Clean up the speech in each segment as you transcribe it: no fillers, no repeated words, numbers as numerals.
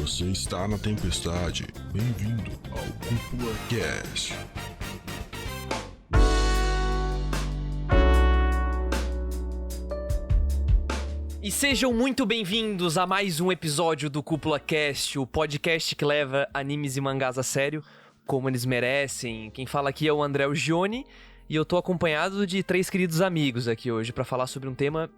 Você está na tempestade. Bem-vindo ao Cúpula Cast. E sejam muito bem-vindos a mais um episódio do Cúpula Cast, o podcast que leva animes e mangás a sério, como eles merecem. Quem fala aqui é o André Gione, e eu tô acompanhado de 3 queridos amigos aqui hoje pra falar sobre um tema...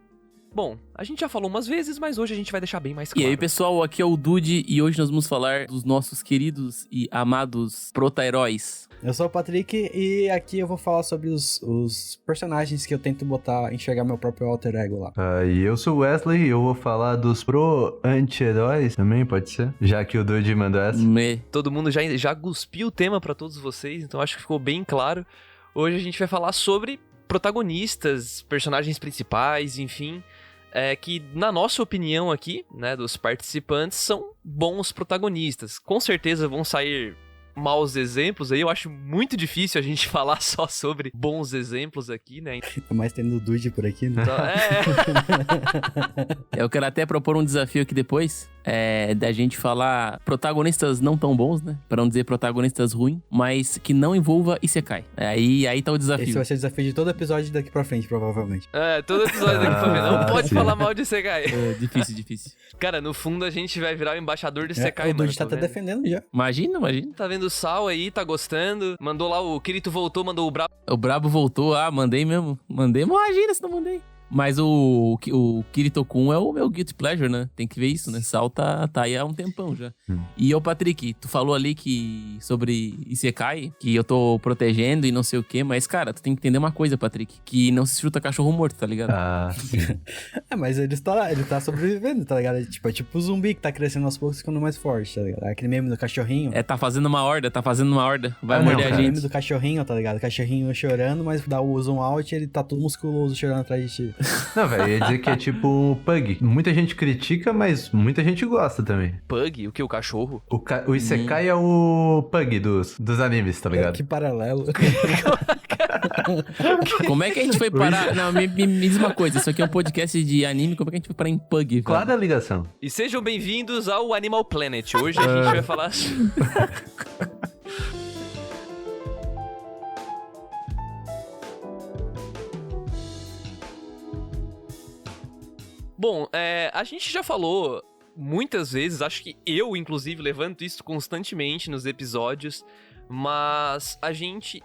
Bom, a gente já falou umas vezes, mas hoje a gente vai deixar bem mais claro. E aí, pessoal, aqui é o Dude e hoje nós vamos falar dos nossos queridos e amados prota-heróis. Eu sou o Patrick e aqui eu vou falar sobre os personagens que eu tento enxergar meu próprio alter ego lá. E eu sou o Wesley e eu vou falar dos pro-anti-heróis também, pode ser? Já que o Dude mandou essa. Todo mundo já cuspiu o tema pra todos vocês, então acho que ficou bem claro. Hoje a gente vai falar sobre protagonistas, personagens principais, enfim... que, na nossa opinião aqui, né, dos participantes, são bons protagonistas. Com certeza vão sair maus exemplos aí, eu acho muito difícil a gente falar só sobre bons exemplos aqui, né? Mas tendo o Dude por aqui, né? Então, Eu quero até propor um desafio aqui depois, da gente falar protagonistas não tão bons, né? Pra não dizer protagonistas ruins, mas que não envolva Isekai. Aí tá o desafio. Esse vai ser o desafio de todo episódio daqui pra frente, provavelmente. Todo episódio daqui pra frente. Não pode falar mal de Isekai. Difícil. Cara, no fundo a gente vai virar o embaixador de Isekai, o Dude tá até defendendo já. Imagina. Tá vendo o Sal aí, tá gostando. Mandou lá, o Kirito voltou, mandou o Brabo. O Brabo voltou, mandei mesmo. Imagina se não mandei. Mas o Kirito-kun é o meu guilty pleasure, né? Tem que ver isso, né? Sal tá aí há um tempão já. E o Patrick, tu falou ali sobre Isekai, que eu tô protegendo e não sei o quê, mas, cara, tu tem que entender uma coisa, Patrick, que não se chuta cachorro morto, tá ligado? Mas ele tá sobrevivendo, tá ligado? É tipo o zumbi que tá crescendo aos poucos e ficando mais forte, tá ligado? Aquele meme do cachorrinho. Tá fazendo uma horda. Vai morder a gente. O meme do cachorrinho, tá ligado? O cachorrinho chorando, mas dá o zoom out e ele tá todo musculoso chorando atrás de ti. Não, velho, ia dizer que é tipo um Pug. Muita gente critica, mas muita gente gosta também. Pug? O que? O cachorro? O Isekai é o Pug dos animes, tá ligado? Que paralelo. Como é que a gente foi parar? Não, me diz uma coisa, isso aqui é um podcast de anime, como é que a gente foi parar em Pug? Velho? Claro a ligação. E sejam bem-vindos ao Animal Planet. Hoje a gente vai falar... Bom, a gente já falou muitas vezes, acho que eu, inclusive, levanto isso constantemente nos episódios, mas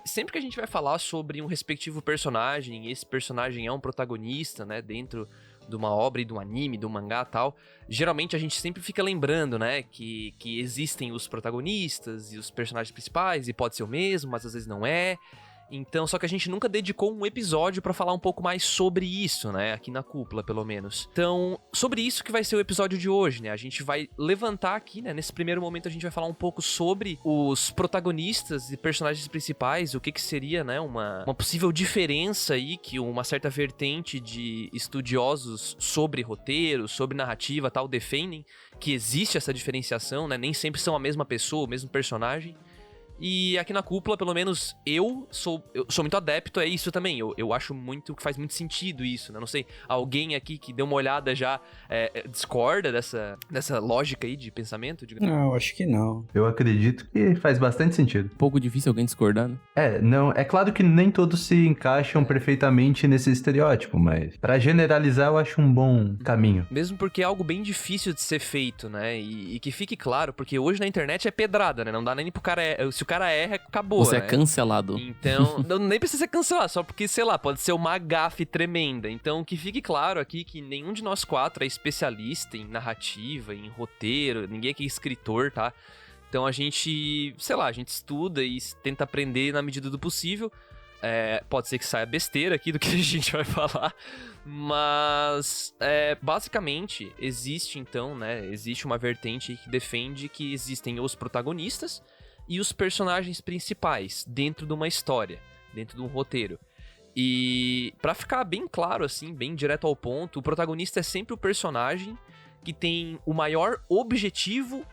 sempre que a gente vai falar sobre um respectivo personagem, esse personagem é um protagonista, né, dentro de uma obra e de um anime, de um mangá e tal, geralmente a gente sempre fica lembrando, né, que existem os protagonistas e os personagens principais, e pode ser o mesmo, mas às vezes não é. Então, só que a gente nunca dedicou um episódio pra falar um pouco mais sobre isso, né? Aqui na Cúpula, pelo menos. Então, sobre isso que vai ser o episódio de hoje, né? A gente vai levantar aqui, né? Nesse primeiro momento a gente vai falar um pouco sobre os protagonistas e personagens principais, o que seria, né? Uma possível diferença aí que uma certa vertente de estudiosos sobre roteiro, sobre narrativa tal, defendem, que existe essa diferenciação, né? Nem sempre são a mesma pessoa, o mesmo personagem. E aqui na Cúpula, pelo menos, eu sou muito adepto a isso também. Eu acho muito que faz muito sentido isso, né? Não sei, alguém aqui que deu uma olhada já discorda dessa lógica aí de pensamento? Não, acho que não. Eu acredito que faz bastante sentido. Um pouco difícil alguém discordar, né? Não, é claro que nem todos se encaixam perfeitamente nesse estereótipo, mas pra generalizar eu acho um bom caminho. Mesmo porque é algo bem difícil de ser feito, né? E que fique claro, porque hoje na internet é pedrada, né? Não dá nem pro cara... Se o cara erra, acabou, Você né? é cancelado. Então, nem precisa ser cancelado, só porque, sei lá, pode ser uma gafe tremenda. Então, que fique claro aqui que nenhum de nós 4 é especialista em narrativa, em roteiro, ninguém aqui é escritor, tá? Então a gente, sei lá, a gente estuda e tenta aprender na medida do possível. Pode ser que saia besteira aqui do que a gente vai falar, mas basicamente existe então, né, existe uma vertente que defende que existem os protagonistas e os personagens principais dentro de uma história, dentro de um roteiro. E pra ficar bem claro assim, bem direto ao ponto, o protagonista é sempre o personagem que tem o maior objetivo,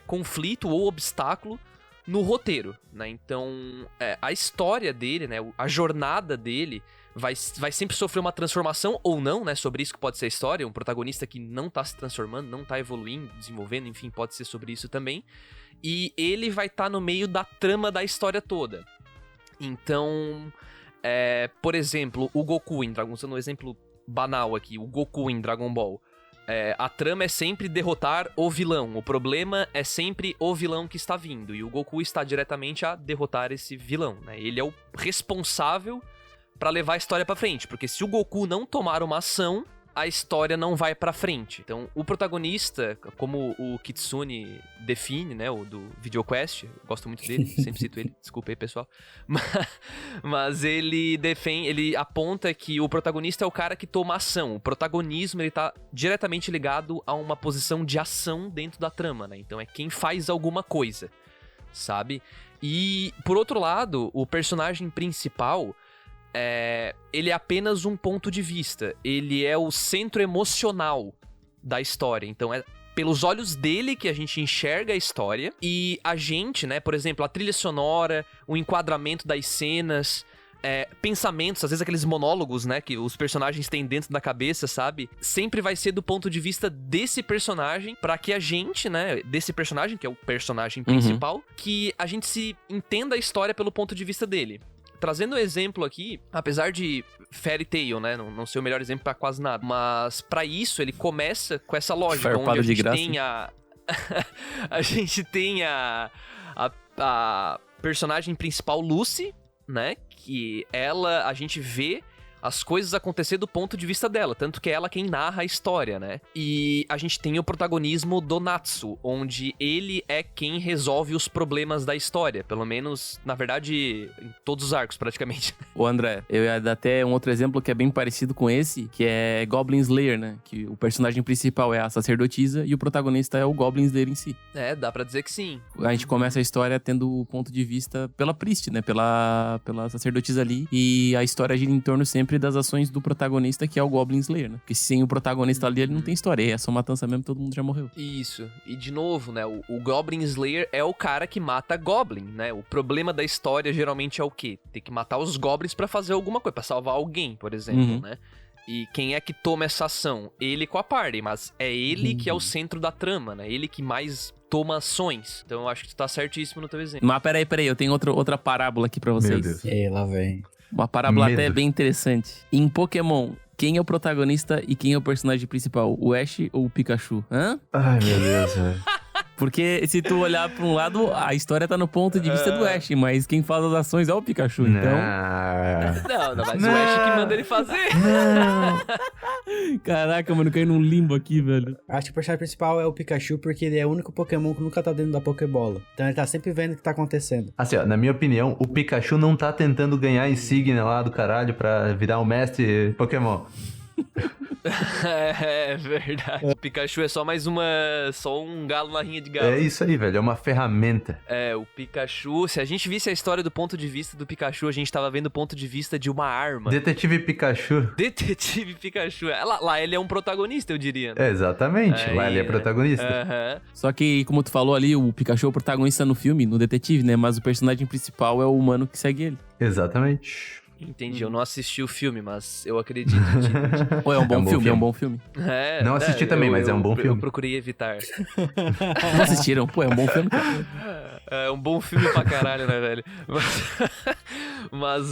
conflito ou obstáculo no roteiro, né? Então, a história dele, né, a jornada dele vai sempre sofrer uma transformação ou não, né? Sobre isso que pode ser a história. Um protagonista que não tá se transformando, não tá evoluindo, desenvolvendo, enfim, pode ser sobre isso também. E ele vai estar no meio da trama da história toda. Então, por exemplo, o Goku em Dragon Ball, usando um exemplo banal aqui, o Goku em Dragon Ball. A trama é sempre derrotar o vilão. O problema é sempre o vilão que está vindo. E o Goku está diretamente a derrotar esse vilão, né? Ele é o responsável pra levar a história pra frente. Porque se o Goku não tomar uma ação, a história não vai pra frente. Então, o protagonista, como o Kitsune define, né, o do VideoQuest, eu gosto muito dele, sempre cito ele, desculpa aí, pessoal. Mas ele aponta que o protagonista é o cara que toma ação. O protagonismo, ele tá diretamente ligado a uma posição de ação dentro da trama, né? Então, é quem faz alguma coisa, sabe? E, por outro lado, o personagem principal... ele é apenas um ponto de vista. Ele é o centro emocional da história. Então é pelos olhos dele que a gente enxerga a história. E a gente, né, por exemplo, a trilha sonora, o enquadramento das cenas, pensamentos, às vezes aqueles monólogos, né, que os personagens têm dentro da cabeça, sabe? Sempre vai ser do ponto de vista desse personagem, pra que a gente, né, desse personagem, que é o personagem principal, que a gente se entenda a história pelo ponto de vista dele. Trazendo um exemplo aqui, apesar de Fairy Tail, né, não ser o melhor exemplo pra quase nada, mas pra isso ele começa com essa lógica, onde a gente tem a gente tem a personagem principal, Lucy, né, que a gente vê as coisas acontecer do ponto de vista dela, tanto que é ela quem narra a história, né? E a gente tem o protagonismo do Natsu, onde ele é quem resolve os problemas da história, pelo menos, na verdade, em todos os arcos, praticamente. Ô André, eu ia dar até um outro exemplo que é bem parecido com esse, que é Goblin Slayer, né? Que o personagem principal é a sacerdotisa e o protagonista é o Goblin Slayer em si. Dá pra dizer que sim. A gente começa a história tendo o ponto de vista pela Priest, né? Pela sacerdotisa ali, e a história gira em torno sempre das ações do protagonista, que é o Goblin Slayer, né? Porque sem o protagonista ali, ele não tem história. É só matança mesmo, todo mundo já morreu. Isso. E de novo, né? O Goblin Slayer é o cara que mata Goblin, né? O problema da história geralmente é o quê? Tem que matar os Goblins pra fazer alguma coisa, pra salvar alguém, por exemplo, né? E quem é que toma essa ação? Ele com a party, mas é ele que é o centro da trama, né? Ele que mais toma ações. Então eu acho que tu tá certíssimo no teu exemplo. Mas peraí, eu tenho outra parábola aqui pra vocês. Meu Deus. E lá vem. Uma parábola Medo. até bem interessante. Em Pokémon, quem é o protagonista e quem é o personagem principal? O Ash ou o Pikachu? Hã? Ai, meu Deus, velho. Porque se tu olhar pra um lado, a história tá no ponto de vista do Ash, mas quem faz as ações é o Pikachu, então... Não, mas o Ash que manda ele fazer. Caraca, mano, caiu num limbo aqui, velho. Acho que o personagem principal é o Pikachu, porque ele é o único Pokémon que nunca tá dentro da Pokébola. Então ele tá sempre vendo o que tá acontecendo. Assim, ó, na minha opinião, o Pikachu não tá tentando ganhar a insígnia lá do caralho pra virar o mestre Pokémon. É verdade. O Pikachu é só um galo na rinha de galo. É isso aí, velho. É uma ferramenta. O Pikachu... Se a gente visse a história do ponto de vista do Pikachu, a gente tava vendo o ponto de vista de uma arma. Detetive Pikachu. Detetive Pikachu. Lá ele é um protagonista, eu diria. Né? Exatamente. Lá ele é protagonista. Aham. Só que, como tu falou ali, o Pikachu é o protagonista no filme, no detetive, né? Mas o personagem principal é o humano que segue ele. Exatamente. Entendi, eu não assisti o filme, mas eu acredito. Entendi. Pô, é um bom filme, é um bom filme. Não assisti também, mas é um bom filme. Eu procurei evitar. Não assistiram? Pô, é um bom filme, cara. É um bom filme pra caralho, né, velho? Mas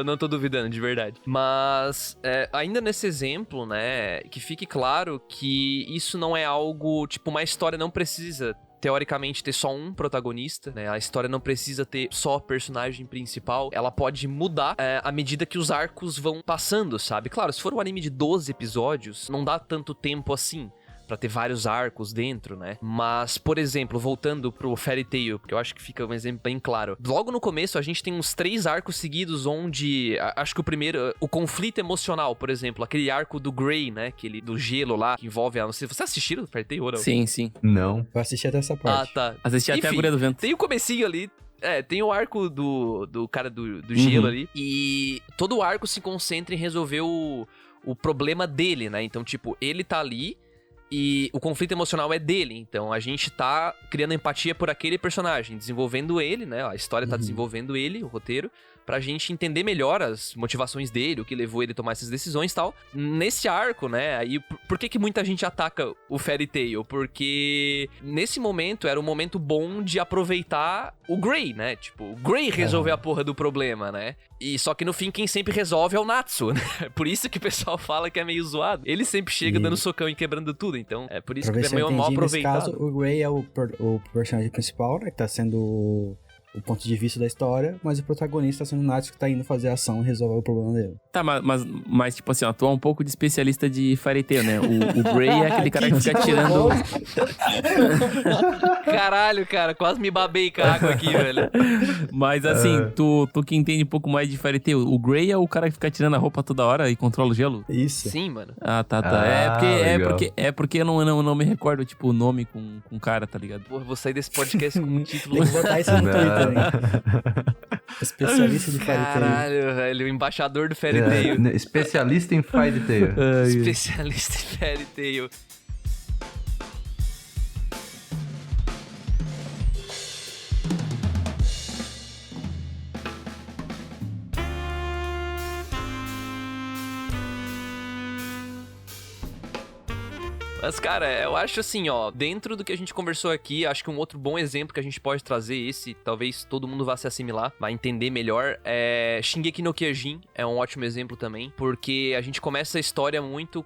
não tô duvidando, de verdade. Mas, ainda nesse exemplo, né, que fique claro que isso não é algo, tipo, uma história não precisa teoricamente ter só um protagonista, né? A história não precisa ter só personagem principal. Ela pode mudar à medida que os arcos vão passando, sabe? Claro, se for um anime de 12 episódios, não dá tanto tempo assim pra ter vários arcos dentro, né? Mas, por exemplo, voltando pro Fairy Tail, porque eu acho que fica um exemplo bem claro. Logo no começo, a gente tem uns 3 arcos seguidos onde... Acho que o primeiro... O conflito emocional, por exemplo. Aquele arco do Grey, né? Aquele do gelo lá, que envolve a... Você assistiram o Fairy Tail ou não? Sim, sim. Não. Eu assisti até essa parte. Ah, tá. Assisti até a Guria do Vento. Tem o comecinho ali. Tem o arco do cara do gelo ali. E todo o arco se concentra em resolver o problema dele, né? Então, tipo, ele tá ali e o conflito emocional é dele. Então, a gente tá criando empatia por aquele personagem, desenvolvendo ele, né? A história tá desenvolvendo ele, o roteiro, pra gente entender melhor as motivações dele, o que levou ele a tomar essas decisões e tal. Nesse arco, né, aí, por que muita gente ataca o Fairy Tail? Porque nesse momento era um momento bom de aproveitar o Gray, né? Tipo, o Gray resolver a porra do problema, né? E só que no fim quem sempre resolve é o Natsu, né? Por isso que o pessoal fala que é meio zoado. Ele sempre chega dando socão e quebrando tudo, então é por isso Pra ver que é se eu meio mal entendi, nesse aproveitado. caso, o Gray é o personagem principal, né? Que tá sendo o ponto de vista da história, mas o protagonista tá sendo o Natsu que tá indo fazer a ação e resolver o problema dele. Tá, mas tipo assim, ó, tu é um pouco de especialista de Fairy Tail, né? O Gray é aquele cara que fica tirando... Caralho, cara, quase me babei com a água aqui, velho. Mas assim, tu que entende um pouco mais de Fairy Tail, o Gray é o cara que fica tirando a roupa toda hora e controla o gelo? Isso. Sim, mano. Ah, tá. legal. É porque eu não me recordo, tipo, o nome com o cara, tá ligado? Porra, vou sair desse podcast com um título... Tem que botar isso no Twitter, hein? Especialista de Fairy Tail. Caralho, velho, o embaixador do Fairy Tail. Especialista em Fairy Tail. Especialista em Fairy Tail. Mas, cara, eu acho assim, ó, dentro do que a gente conversou aqui, acho que um outro bom exemplo que a gente pode trazer, esse, talvez todo mundo vá se assimilar, vai entender melhor, é Shingeki no Kyojin, é um ótimo exemplo também, porque a gente começa a história muito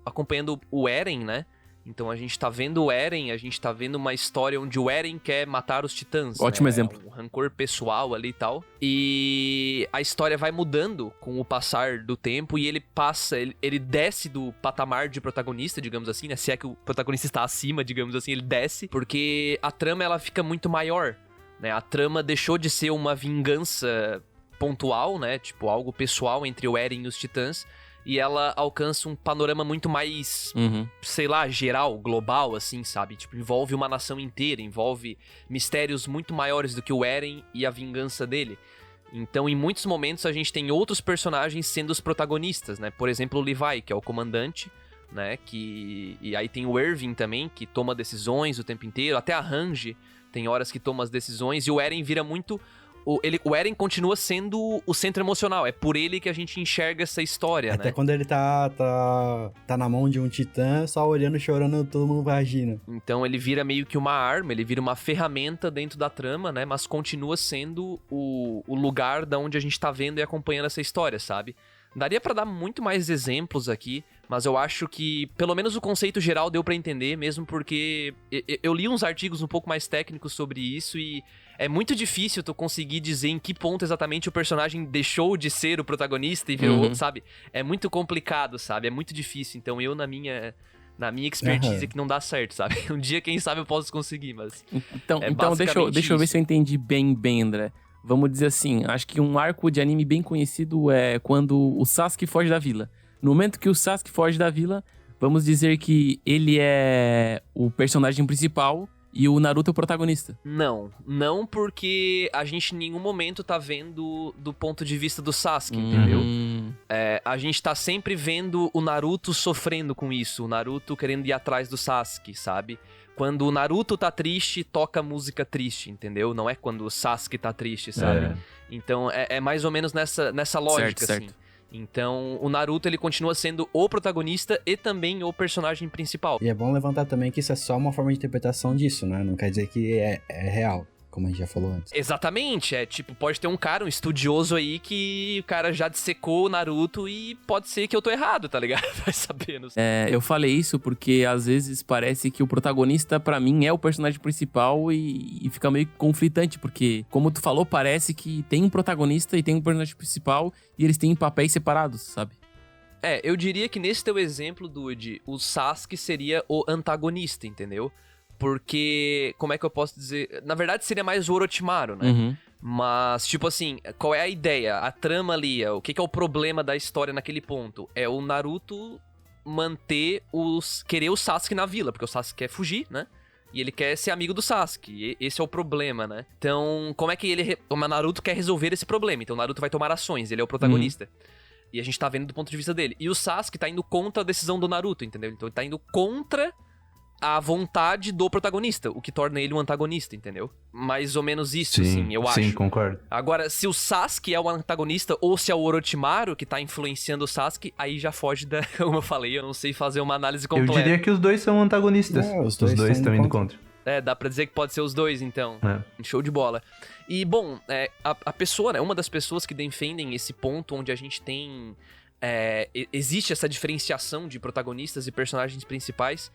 acompanhando o Eren, né? Então a gente tá vendo o Eren, a gente tá vendo uma história onde o Eren quer matar os titãs. Ótimo né? exemplo. Um rancor pessoal ali e tal. E a história vai mudando com o passar do tempo e ele passa, ele desce do patamar de protagonista, digamos assim, né? Se é que o protagonista está acima, digamos assim, ele desce, porque a trama ela fica muito maior, né? A trama deixou de ser uma vingança pontual, né? Tipo, algo pessoal entre o Eren e os titãs. E ela alcança um panorama muito mais, sei lá, geral, global, assim, sabe? Tipo, envolve uma nação inteira, envolve mistérios muito maiores do que o Eren e a vingança dele. Então, em muitos momentos, a gente tem outros personagens sendo os protagonistas, né? Por exemplo, o Levi, que é o comandante, né? E aí tem o Erwin também, que toma decisões o tempo inteiro. Até a Hanji tem horas que toma as decisões. E o Eren vira muito... O Eren continua sendo o centro emocional. É por ele que a gente enxerga essa história, Até né? quando ele tá na mão de um titã, só olhando, chorando, todo mundo vai agindo. Então ele vira meio que uma arma, ele vira uma ferramenta dentro da trama, né? Mas continua sendo o lugar da onde a gente tá vendo e acompanhando essa história, sabe? Daria pra dar muito mais exemplos aqui, mas eu acho que pelo menos o conceito geral deu pra entender, mesmo porque eu li uns artigos um pouco mais técnicos sobre isso e é muito difícil tu conseguir dizer em que ponto exatamente o personagem deixou de ser o protagonista e virou, sabe? É muito complicado, sabe? É muito difícil. Então eu, na minha expertise, que não dá certo, sabe? Um dia, quem sabe, eu posso conseguir, mas... Então deixa eu ver se eu entendi bem, André. Vamos dizer assim, acho que um arco de anime bem conhecido é quando o Sasuke foge da vila. No momento que o Sasuke foge da vila, vamos dizer que ele é o personagem principal e o Naruto é o protagonista. Não porque a gente em nenhum momento tá vendo do ponto de vista do Sasuke, entendeu? A gente tá sempre vendo o Naruto sofrendo com isso, o Naruto querendo ir atrás do Sasuke, sabe? Quando o Naruto tá triste, toca música triste, entendeu? Não é quando o Sasuke tá triste, sabe? Então é mais ou menos nessa lógica, certo. assim. Então, o Naruto, ele continua sendo o protagonista e também o personagem principal. E é bom levantar também que isso é só uma forma de interpretação disso, né? Não quer dizer que é real, como a gente já falou antes. Exatamente, pode ter um estudioso aí que o cara já dissecou o Naruto e pode ser que eu tô errado, tá ligado? Vai saber, não sei. Eu falei isso porque às vezes parece que o protagonista pra mim é o personagem principal e fica meio conflitante, porque como tu falou, parece que tem um protagonista e tem um personagem principal e eles têm papéis separados, sabe? Eu diria que nesse teu exemplo, Dude, o Sasuke seria o antagonista, entendeu? Porque, como é que eu posso dizer? Na verdade, seria mais o Orochimaru, né? Mas, tipo assim, qual é a ideia? A trama ali, o que é o problema da história naquele ponto? É o Naruto querer o Sasuke na vila, porque o Sasuke quer fugir, né? E ele quer ser amigo do Sasuke, esse é o problema, né? Então, como é que o Naruto quer resolver esse problema? Então, o Naruto vai tomar ações, ele é o protagonista. E a gente tá vendo do ponto de vista dele. E o Sasuke tá indo contra a decisão do Naruto, entendeu? Então, ele tá indo contra a vontade do protagonista, o que torna ele um antagonista, entendeu? Mais ou menos isso, assim, eu acho. Sim, concordo. Agora, se o Sasuke é o antagonista ou se é o Orochimaru que tá influenciando o Sasuke, aí já foge da... Como eu falei, eu não sei fazer uma análise Eu completa. diria que os dois são antagonistas. Os dois estão indo contra. Dá pra dizer que pode ser os dois, então. É. Show de bola. E, bom, a pessoa, né, uma das pessoas que defendem esse ponto onde a gente tem... existe essa diferenciação de protagonistas e personagens principais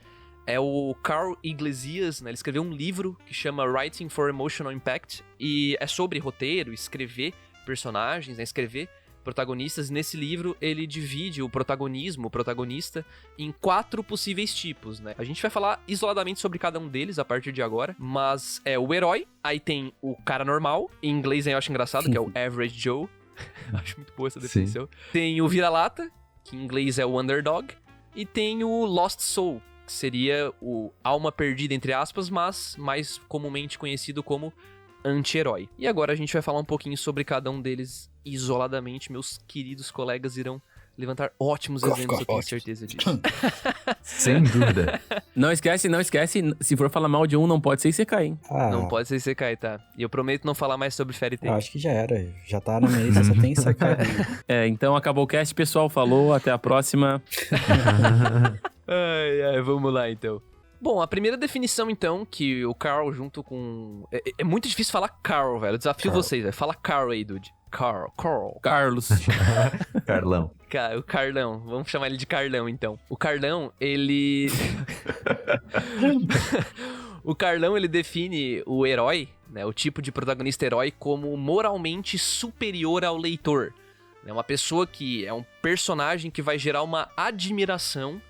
é o Carl Iglesias, né? Ele escreveu um livro que chama Writing for Emotional Impact e é sobre roteiro, escrever personagens, né? Escrever protagonistas. Nesse livro ele divide o protagonismo, o protagonista, em 4 possíveis tipos, né? A gente vai falar isoladamente sobre cada um deles a partir de agora, mas é o herói, aí tem o cara normal, em inglês eu acho engraçado, que é o Average Joe. Acho muito boa essa definição. Sim. Tem o vira-lata, que em inglês é o underdog, e tem o Lost Soul, que seria o alma perdida, entre aspas, mas mais comumente conhecido como anti-herói. E agora a gente vai falar um pouquinho sobre cada um deles isoladamente. Meus queridos colegas irão levantar ótimos exemplos, eu tenho certeza disso. Sem dúvida. Não esquece, se for falar mal de um, não pode ser Isekai, hein? Não pode ser Isekai, tá? E eu prometo não falar mais sobre Fairy Tail. Acho que já era, já tá na minha lista, só tem Isekai. Então acabou o cast, pessoal, falou, até a próxima. Vamos lá então. Bom, a primeira definição então, que o Carl junto com... É muito difícil falar Carl, velho, eu desafio vocês, velho. Fala Carl aí, dude. Carlos. Carlão. O Carlão, vamos chamar ele de Carlão então. O Carlão, ele... O Carlão, ele define o herói, né, o tipo de protagonista herói, como moralmente superior ao leitor. É uma pessoa que é um personagem que vai gerar uma admiração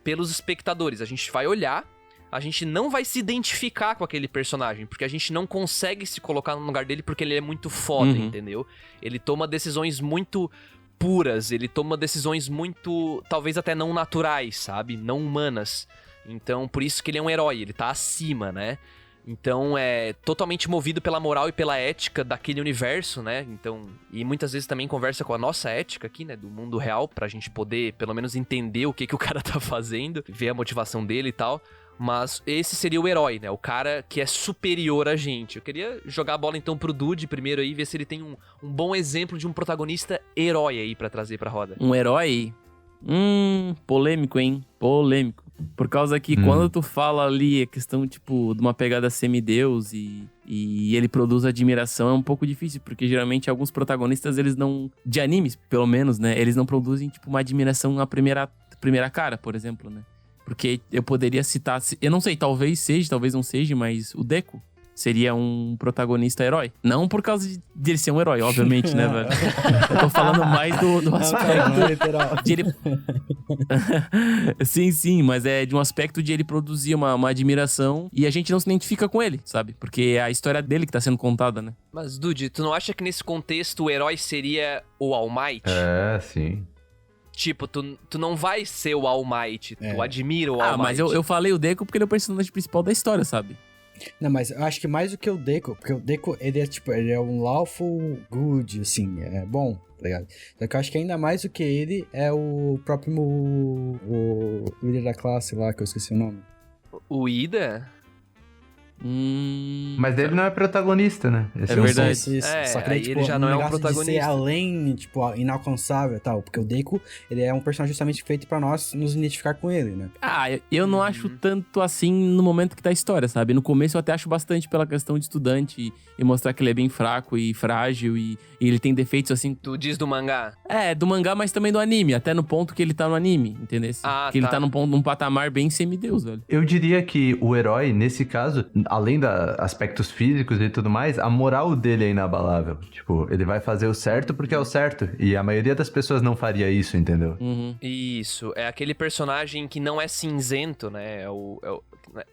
pelos espectadores. A gente vai olhar, a gente não vai se identificar com aquele personagem, porque a gente não consegue se colocar no lugar dele porque ele é muito foda, entendeu? Ele toma decisões muito puras, ele toma decisões muito, talvez até não naturais, sabe? Não humanas. Então, por isso que ele é um herói, ele tá acima, né? Então, é totalmente movido pela moral e pela ética daquele universo, né? Então, e muitas vezes também conversa com a nossa ética aqui, né? Do mundo real, pra gente poder, pelo menos, entender o que o cara tá fazendo, ver a motivação dele e tal. Mas esse seria o herói, né? O cara que é superior a gente. Eu queria jogar a bola, então, pro Dude primeiro aí, ver se ele tem um bom exemplo de um protagonista herói aí pra trazer pra roda. Um herói? Polêmico, hein? Polêmico. Por causa que quando tu fala ali a questão, tipo, de uma pegada semideus e ele produz admiração, é um pouco difícil, porque geralmente alguns protagonistas, eles não... De animes, pelo menos, né? Eles não produzem, tipo, uma admiração na primeira cara, por exemplo, né? Porque eu poderia citar... Eu não sei, talvez seja, talvez não seja, mas o Deku seria um protagonista herói. Não por causa de ele ser um herói, obviamente, né, velho? Eu tô falando mais do aspecto de ele... Sim, mas é de um aspecto de ele produzir uma admiração e a gente não se identifica com ele, sabe? Porque é a história dele que tá sendo contada, né? Mas, Dude, tu não acha que nesse contexto o herói seria o All Might? Sim. Tipo, tu não vai ser o All Might, tu admira o All Might. Mas eu falei o Deku porque ele é o personagem principal da história, sabe? Não, mas eu acho que mais do que o Deku, porque o Deku, ele é tipo, ele é um lawful good, assim, é bom, tá ligado? Só que eu acho que ainda mais do que ele é o próprio o líder da classe lá, que eu esqueci o nome. O Ida? Mas ele não é protagonista, né? Esse é verdade. Isso. Só que ele já não é um protagonista. De ser além, tipo, inalcançável e tal. Porque o Deku, ele é um personagem justamente feito pra nós nos identificar com ele, né? Eu não acho tanto assim no momento que tá a história, sabe? No começo eu até acho bastante pela questão de estudante e mostrar que ele é bem fraco e frágil e ele tem defeitos assim. Tu diz do mangá? Do mangá, mas também do anime. Até no ponto que ele tá no anime, entendeu? Que ele tá num patamar bem semideus, velho. Eu diria que o herói, nesse caso... Além dos aspectos físicos e tudo mais, a moral dele é inabalável. Tipo, ele vai fazer o certo porque é o certo. E a maioria das pessoas não faria isso, entendeu? Isso. É aquele personagem que não é cinzento, né?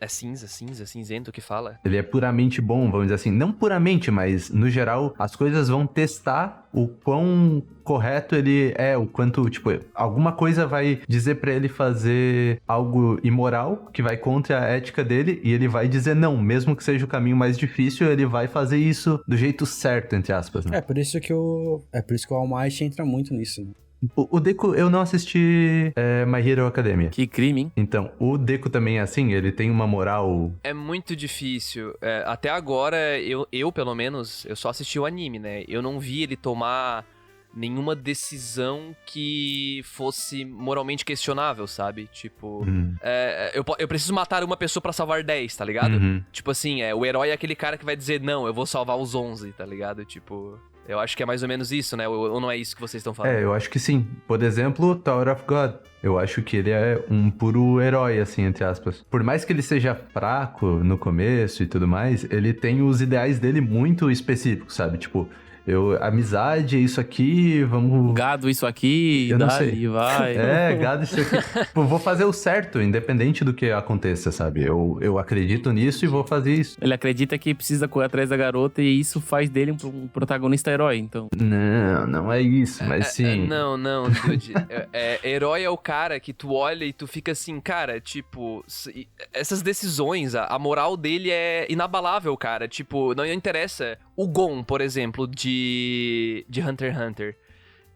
É cinzento que fala. Ele é puramente bom, vamos dizer assim. Não puramente, mas no geral, as coisas vão testar o quão correto ele é, o quanto, tipo, alguma coisa vai dizer pra ele fazer algo imoral, que vai contra a ética dele, e ele vai dizer não, mesmo que seja o caminho mais difícil, ele vai fazer isso do jeito certo, entre aspas, né? É por isso que o All Might entra muito nisso, né? O Deku, eu não assisti My Hero Academia. Que crime, hein? Então, o Deku também é assim? Ele tem uma moral... É muito difícil. Até agora, eu, pelo menos, eu só assisti o anime, né? Eu não vi ele tomar nenhuma decisão que fosse moralmente questionável, sabe? Tipo, eu preciso matar uma pessoa pra salvar 10, tá ligado? Uhum. Tipo assim, o herói é aquele cara que vai dizer, não, eu vou salvar os 11, tá ligado? Tipo, eu acho que é mais ou menos isso, né? Ou não é isso que vocês estão falando? Eu acho que sim. Por exemplo, Tower of God. Eu acho que ele é um puro herói, assim, entre aspas. Por mais que ele seja fraco no começo e tudo mais, ele tem os ideais dele muito específicos, sabe? Tipo, amizade é isso aqui, vamos... Gado, isso aqui, Eu não dá sei. e vai. Gado, isso aqui. Tipo, vou fazer o certo, independente do que aconteça, sabe? Eu acredito nisso e vou fazer isso. Ele acredita que precisa correr atrás da garota e isso faz dele um protagonista herói, então. Não é isso, mas sim. Não, dude. Herói é o cara que tu olha e tu fica assim, cara, tipo, essas decisões, a moral dele é inabalável, cara. Tipo, não interessa. O Gon, por exemplo, de Hunter x Hunter.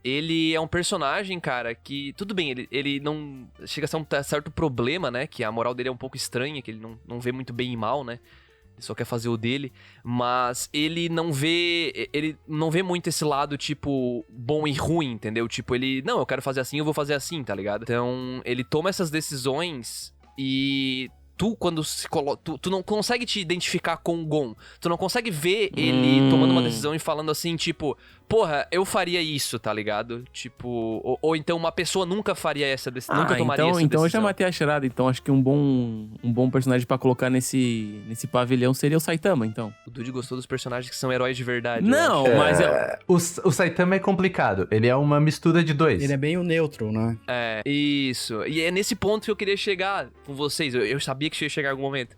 Ele é um personagem, cara, que... Tudo bem, ele não... Chega a ser um certo problema, né? Que a moral dele é um pouco estranha, que ele não vê muito bem e mal, né? Ele só quer fazer o dele. Mas ele não vê muito esse lado, tipo, bom e ruim, entendeu? Tipo, não, eu quero fazer assim, eu vou fazer assim, tá ligado? Então, ele toma essas decisões e... Tu, quando se coloca... Tu não consegue te identificar com o Gon. Tu não consegue ver ele tomando uma decisão e falando assim, tipo... Porra, eu faria isso, tá ligado? Tipo... Ou então uma pessoa nunca faria essa decisão. Nunca tomaria essa decisão. Então eu já matei a charada. Então acho que um bom personagem pra colocar nesse pavilhão seria o Saitama, então. O Dude gostou dos personagens que são heróis de verdade. Não, mas... O Saitama é complicado. Ele é uma mistura de dois. Ele é bem o neutro, né? Isso. E é nesse ponto que eu queria chegar com vocês. Eu sabia que isso ia chegar em algum momento.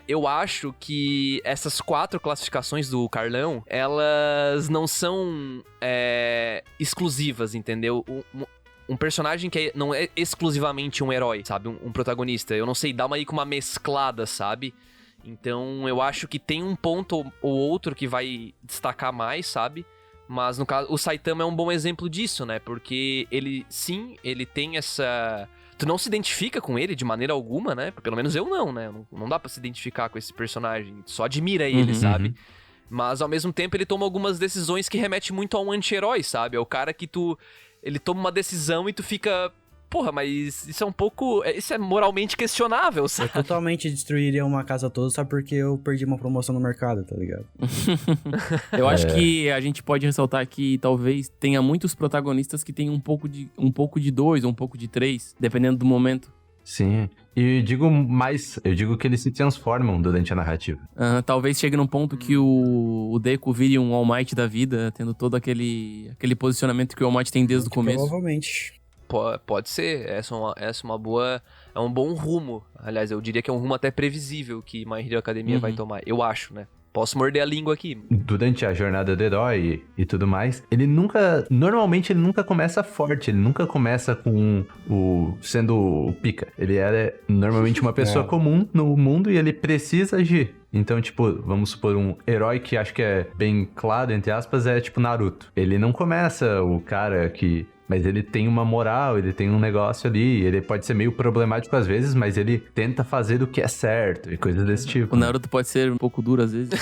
Eu acho que essas 4 classificações do Carlão, elas não são exclusivas, entendeu? Um personagem que não é exclusivamente um herói, sabe? Um protagonista. Eu não sei, dá uma mesclada, sabe? Então, eu acho que tem um ponto ou outro que vai destacar mais, sabe? Mas, no caso, o Saitama é um bom exemplo disso, né? Porque ele tem essa... Tu não se identifica com ele de maneira alguma, né? Pelo menos eu não, né? Não dá pra se identificar com esse personagem. Só admira ele, sabe? Mas, ao mesmo tempo, ele toma algumas decisões que remetem muito a um anti-herói, sabe? É o cara que ele toma uma decisão e tu fica... Porra, mas isso é um pouco... Isso é moralmente questionável, sabe? Eu totalmente destruiria uma casa toda só porque eu perdi uma promoção no mercado, tá ligado? Eu acho que a gente pode ressaltar que talvez tenha muitos protagonistas que tem um pouco de 2 ou um pouco de 3, dependendo do momento. Sim. E eu digo que eles se transformam durante a narrativa. Talvez chegue num ponto que o Deku vire um All Might da vida, tendo todo aquele posicionamento que o All Might tem desde o começo. Provavelmente. Pode ser, essa é uma boa... É um bom rumo. Aliás, eu diria que é um rumo até previsível que My Hero Academia vai tomar. Eu acho, né? Posso morder a língua aqui. Durante a jornada do herói e tudo mais, normalmente ele nunca começa forte, ele nunca começa sendo o pica. Ele é normalmente uma pessoa comum no mundo e ele precisa agir. Então, tipo, vamos supor um herói que acho que é bem claro, entre aspas, é tipo Naruto. Ele não começa o cara que... Mas ele tem uma moral, ele tem um negócio ali, ele pode ser meio problemático às vezes, mas ele tenta fazer o que é certo e coisas desse tipo. O Naruto pode ser um pouco duro às vezes.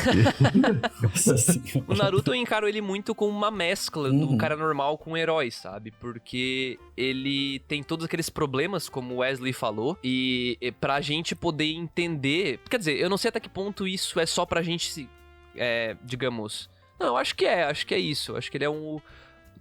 O Naruto eu encaro ele muito como uma mescla do cara normal com o herói, sabe? Porque ele tem todos aqueles problemas, como o Wesley falou, e pra gente poder entender... Quer dizer, eu não sei até que ponto isso é só pra gente, digamos... Não, eu acho que é isso. Acho que ele é um...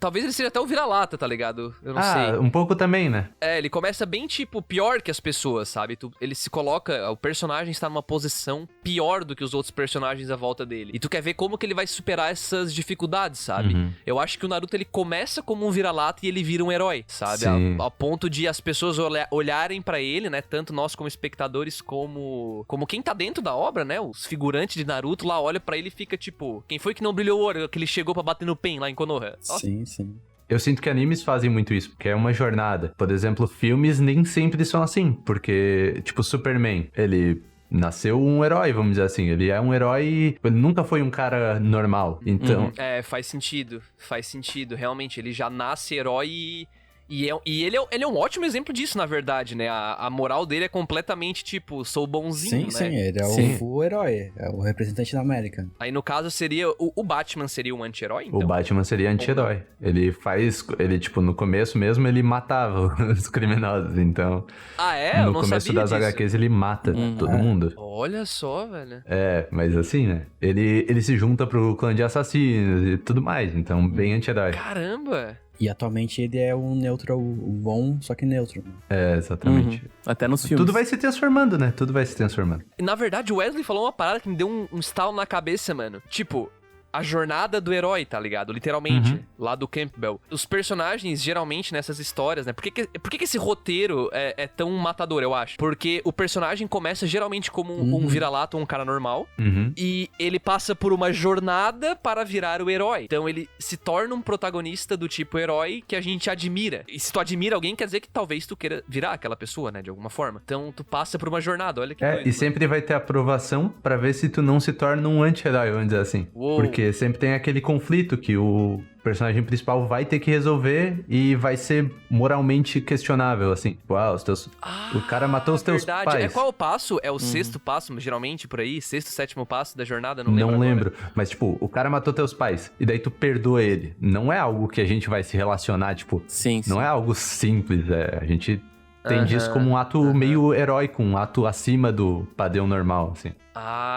Talvez ele seja até o vira-lata, tá ligado? Eu não sei. Um pouco também, né? Ele começa bem, tipo, pior que as pessoas, sabe? Ele se coloca... O personagem está numa posição pior do que os outros personagens à volta dele. E tu quer ver como que ele vai superar essas dificuldades, sabe? Eu acho que o Naruto, ele começa como um vira-lata e ele vira um herói, sabe? Ao ponto de as pessoas olharem pra ele, né? Tanto nós como espectadores, como quem tá dentro da obra, né? Os figurantes de Naruto lá olham pra ele e fica, tipo... Quem foi que não brilhou o olho? Que ele chegou pra bater no Pen lá em Konoha. Sim. Eu sinto que animes fazem muito isso, porque é uma jornada. Por exemplo, filmes nem sempre são assim, porque, tipo, Superman, ele nasceu um herói, vamos dizer assim. Ele é um herói, ele nunca foi um cara normal. Então, Faz sentido. Realmente, ele já nasce herói e ele é um ótimo exemplo disso, na verdade, né? A moral dele é completamente, tipo, sou bonzinho, né? Sim, ele é o full herói, é o representante da América. Aí, no caso, seria... O Batman seria um anti-herói, então? o Batman seria anti-herói. Ele, tipo, no começo mesmo, ele matava os criminosos. Então, Eu no não começo sabia das disso. HQs, ele mata todo mundo. Olha só, velho. Mas assim, né? Ele se junta pro clã de assassinos e tudo mais. Então, bem anti-herói. Caramba! E atualmente ele é um neutro bom, só que neutro. Exatamente. Até nos filmes. Tudo vai se transformando, né? Tudo vai se transformando. Na verdade, o Wesley falou uma parada que me deu um estalo na cabeça, mano. Tipo, a jornada do herói, tá ligado? Literalmente, lá do Campbell. Os personagens, geralmente, nessas histórias, né? Por que esse roteiro é tão matador, eu acho? Porque o personagem começa geralmente como um vira-lata ou um cara normal. E ele passa por uma jornada para virar o herói. Então ele se torna um protagonista do tipo herói que a gente admira. E se tu admira alguém, quer dizer que talvez tu queira virar aquela pessoa, né? De alguma forma. Então tu passa por uma jornada, olha que doido, E sempre vai ter aprovação pra ver se tu não se torna um anti-herói, vamos dizer assim. Uou. Porque sempre tem aquele conflito que o personagem principal vai ter que resolver e vai ser moralmente questionável, assim. Tipo, o cara matou os teus verdade. pais. Qual o passo? É o sexto passo, geralmente, por aí? Sexto, sétimo passo da jornada? Não lembro Não agora. lembro. Mas, tipo, o cara matou teus pais. E daí tu perdoa ele. Não é algo que a gente vai se relacionar, tipo... Sim. Não é algo simples. A gente entende isso como um ato meio heróico. Um ato acima do padrão normal, assim.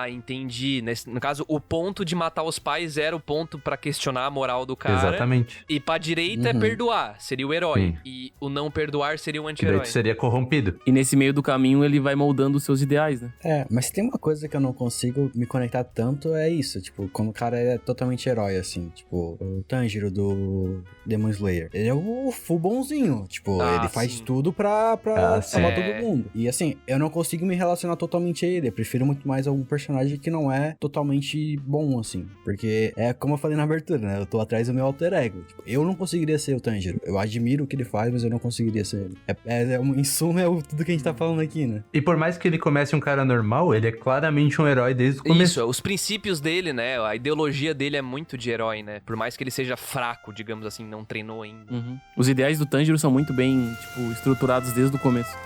Entendi. No caso, o ponto de matar os pais era o ponto pra questionar a moral do cara. Exatamente. E pra direita é perdoar, seria o herói. Sim. E o não perdoar seria o Que daí anti-herói. tu seria corrompido. E nesse meio do caminho ele vai moldando os seus ideais, né? Mas tem uma coisa que eu não consigo me conectar tanto, é isso. Tipo, quando o cara é totalmente herói, assim. Tipo, o Tanjiro do Demon Slayer. Ele é o full bonzinho. Tipo, ele faz tudo pra salvar todo mundo. E assim, eu não consigo me relacionar totalmente a ele. Eu prefiro muito mais um personagem que não é totalmente bom, assim. Porque é como eu falei na abertura, né? Eu tô atrás do meu alter ego. Tipo, eu não conseguiria ser o Tanjiro. Eu admiro o que ele faz, mas eu não conseguiria ser ele. Em suma, tudo que a gente tá falando aqui, né? E por mais que ele comece um cara normal, ele é claramente um herói desde o começo. Isso, os princípios dele, né? A ideologia dele é muito de herói, né? Por mais que ele seja fraco, digamos assim, não treinou ainda. Os ideais do Tanjiro são muito bem, tipo, estruturados desde o começo.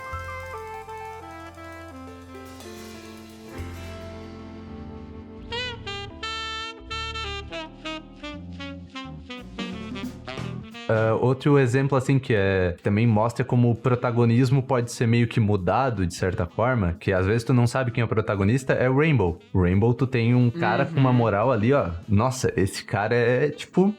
Outro exemplo, assim, que também mostra como o protagonismo pode ser meio que mudado, de certa forma, que às vezes tu não sabe quem é o protagonista, é o Rainbow. O Rainbow, tu tem um cara com uma moral ali, ó. Nossa, esse cara é, tipo...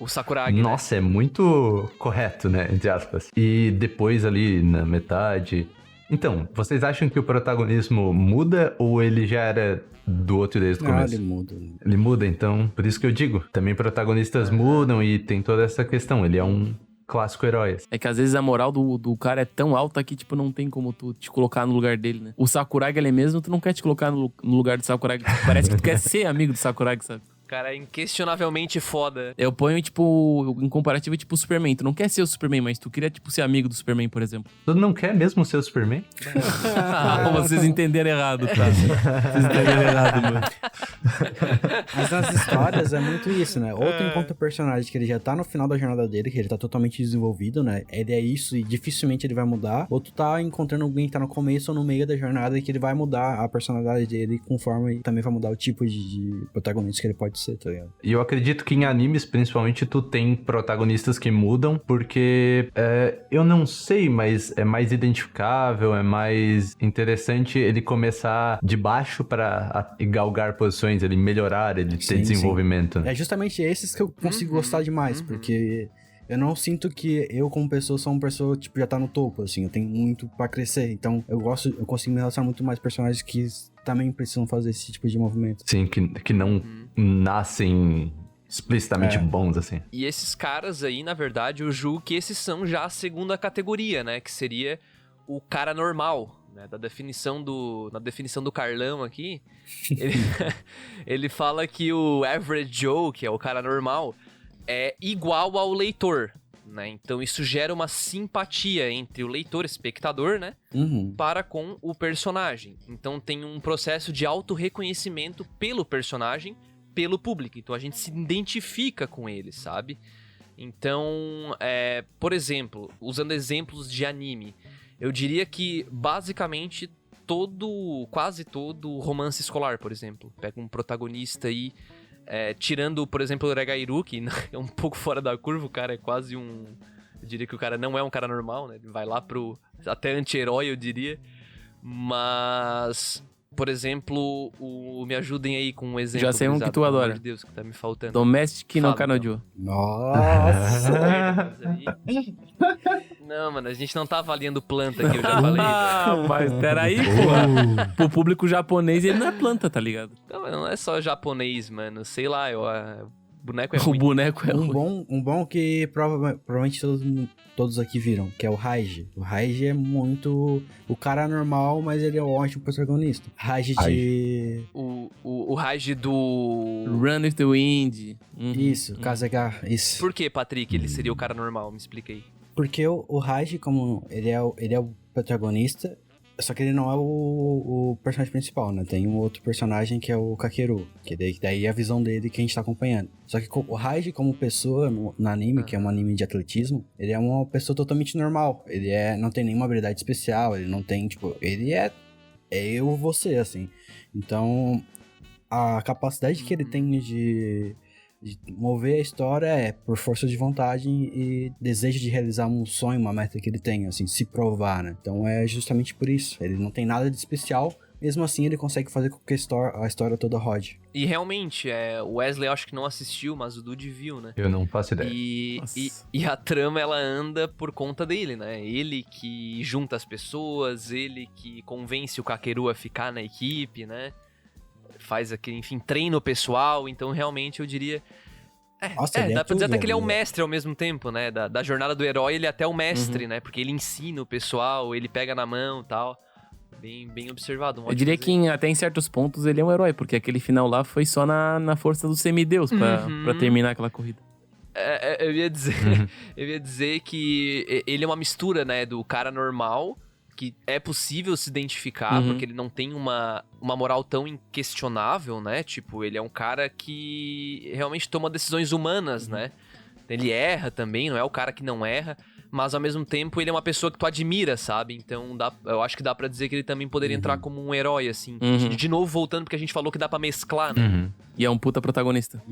O Sakuragi, Nossa, é muito correto, né? Entre aspas. E depois ali, na metade... Então, vocês acham que o protagonismo muda ou ele já era do outro desde o começo? Ele muda. Ele muda, então, por isso que eu digo. Também protagonistas mudam e tem toda essa questão. Ele é um clássico herói. É que às vezes a moral do cara é tão alta que, tipo, não tem como tu te colocar no lugar dele, né? O Sakuragi, ele mesmo, tu não quer te colocar no lugar do Sakuragi. Parece que tu quer ser amigo do Sakuragi, sabe? O cara é inquestionavelmente foda. Eu ponho, tipo, em comparativo, tipo, o Superman. Tu não quer ser o Superman, mas tu queria, tipo, ser amigo do Superman, por exemplo. Tu não quer mesmo ser o Superman? Vocês entenderam errado, tá? Vocês entenderam errado, mano. Mas nas histórias é muito isso, né? Ou tu encontra o personagem que ele já tá no final da jornada dele, que ele tá totalmente desenvolvido, né? Ele é isso e dificilmente ele vai mudar. Ou tu tá encontrando alguém que tá no começo ou no meio da jornada e que ele vai mudar a personalidade dele conforme também vai mudar o tipo de protagonista que ele pode ser, tá ligado? E eu acredito que em animes, principalmente, tu tem protagonistas que mudam, porque eu não sei, mas é mais identificável, é mais interessante ele começar de baixo pra galgar posições, ele melhorar, ele ter desenvolvimento. É justamente esses que eu consigo gostar demais, porque eu não sinto que eu, como pessoa, sou uma pessoa, tipo, já tá no topo, assim, eu tenho muito pra crescer, então eu consigo me relacionar muito mais com personagens que também precisam fazer esse tipo de movimento. Sim, que não nascem explicitamente bons, assim. E esses caras aí, na verdade, eu julgo que esses são já a segunda categoria, né? Que seria o cara normal, né? Na definição do Carlão aqui, ele fala que o average Joe, que é o cara normal, é igual ao leitor. né? Então isso gera uma simpatia entre o leitor, espectador, né? Para com o personagem. Então tem um processo de autorreconhecimento pelo personagem, pelo público. Então a gente se identifica com ele, sabe? Então, por exemplo, usando exemplos de anime, eu diria que basicamente quase todo romance escolar, por exemplo, pega um protagonista aí, tirando, por exemplo, o Regairu, que é um pouco fora da curva, o cara é quase eu diria que o cara não é um cara normal, né? Ele vai lá pro até anti-herói, eu diria. Mas, por exemplo, me ajudem aí com um exemplo. Já sei um que tu adora. Pelo amor de Deus, que tá me faltando. Domestic no Fala, Kanojo. Nossa! Não, mano, a gente não tá avaliando planta aqui, eu já falei. Mas peraí, pô. Pro público japonês, ele não é planta, tá ligado? Não é só japonês, mano. Sei lá, boneco é O ruim. boneco é Um bom que provavelmente todos aqui viram, que é o Raiji. O Raiji é muito o cara normal, mas ele é um ótimo protagonista. Raiji de... O Raiji do... Run with the Wind. Isso, Kazaga, isso. Por que, Patrick, ele seria o cara normal? Me explica aí. Porque o Raiji, como ele é o protagonista, só que ele não é o personagem principal, né? Tem um outro personagem que é o Kakeru, que daí é a visão dele que a gente tá acompanhando. Só que o Raiji, como pessoa no anime, que é um anime de atletismo, ele é uma pessoa totalmente normal. Ele não tem nenhuma habilidade especial, ele não tem, tipo... Ele é eu, você, assim. Então, a capacidade que ele tem de mover a história é por força de vontade e desejo de realizar um sonho, uma meta que ele tem, assim, se provar, né? Então é justamente por isso. Ele não tem nada de especial, mesmo assim ele consegue fazer com que a história toda rode. E realmente, o Wesley eu acho que não assistiu, mas o Dude viu, né? Eu não faço ideia. E a trama, ela anda por conta dele, né? Ele que junta as pessoas, ele que convence o Kakeru a ficar na equipe, né? Faz aquele, enfim, treino pessoal, então realmente eu diria... Nossa, dá pra dizer até que ele é um né? mestre ao mesmo tempo, né? Da jornada do herói, ele é até o mestre, né? Porque ele ensina o pessoal, ele pega na mão e tal. Bem observado. Eu diria que até em certos pontos ele é um herói, porque aquele final lá foi só na força do semideus pra terminar aquela corrida. Eu ia dizer que ele é uma mistura, né? Do cara normal... que é possível se identificar, porque ele não tem uma moral tão inquestionável, né? Tipo, ele é um cara que realmente toma decisões humanas, né? Ele erra também, não é o cara que não erra, mas ao mesmo tempo ele é uma pessoa que tu admira, sabe? Então eu acho que dá pra dizer que ele também poderia entrar como um herói, assim. De novo, voltando, porque a gente falou que dá pra mesclar, né? E é um puta protagonista.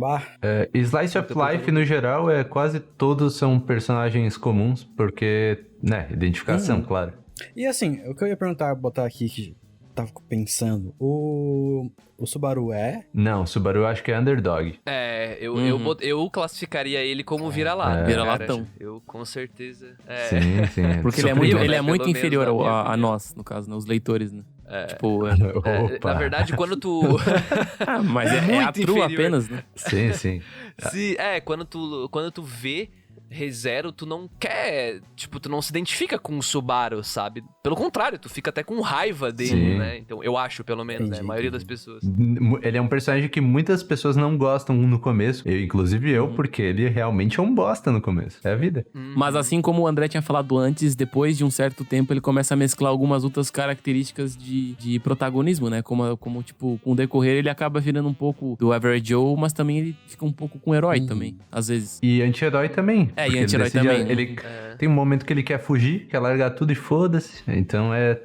Slice of Life, no geral, quase todos são personagens comuns, porque, né, identificação, claro. E assim, o que eu ia botar aqui que tava pensando, o Subaru é? Não, o Subaru eu acho que é underdog. Eu classificaria ele como vira-lata. Vira-latão. Eu com certeza. Sim. Porque ele é muito inferior a nós, no caso, né? Os leitores, né? Tipo, na verdade, quando tu... mas é a true inferior. Apenas, né? Sim. Sim, quando tu vê ReZero, tu não quer, tipo, tu não se identifica com o Subaru, sabe? Pelo contrário, tu fica até com raiva dele, né? Então, eu acho, pelo menos, né? A maioria das pessoas. Ele é um personagem que muitas pessoas não gostam no começo, inclusive eu, porque ele realmente é um bosta no começo. É a vida. Mas assim como o André tinha falado antes, depois de um certo tempo, ele começa a mesclar algumas outras características de protagonismo, né? Como, tipo, com o decorrer, ele acaba virando um pouco do Average Joe, mas também ele fica um pouco com o herói também, às vezes. E anti-herói também. E anti-herói também. Tem um momento que ele quer fugir, quer largar tudo e foda-se. Então é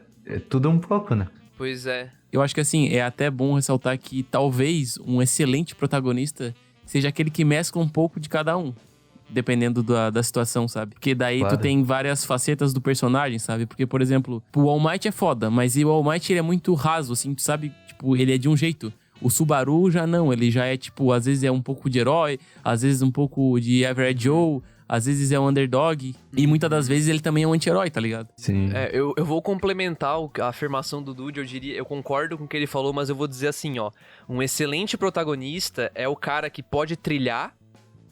tudo um pouco, né? Pois é. Eu acho que assim, é até bom ressaltar que talvez um excelente protagonista seja aquele que mescla um pouco de cada um. Dependendo da situação, sabe? Porque daí tu tem várias facetas do personagem, sabe? Porque, por exemplo, o All Might é foda, mas o All Might ele é muito raso, assim, tu sabe? Tipo, ele é de um jeito. O Subaru já não, ele já é tipo, às vezes é um pouco de herói, às vezes um pouco de Average Joe, às vezes é um underdog, e muitas das vezes ele também é um anti-herói, tá ligado? Sim. Eu vou complementar a afirmação do Dude, eu concordo com o que ele falou, mas eu vou dizer assim, ó, um excelente protagonista é o cara que pode trilhar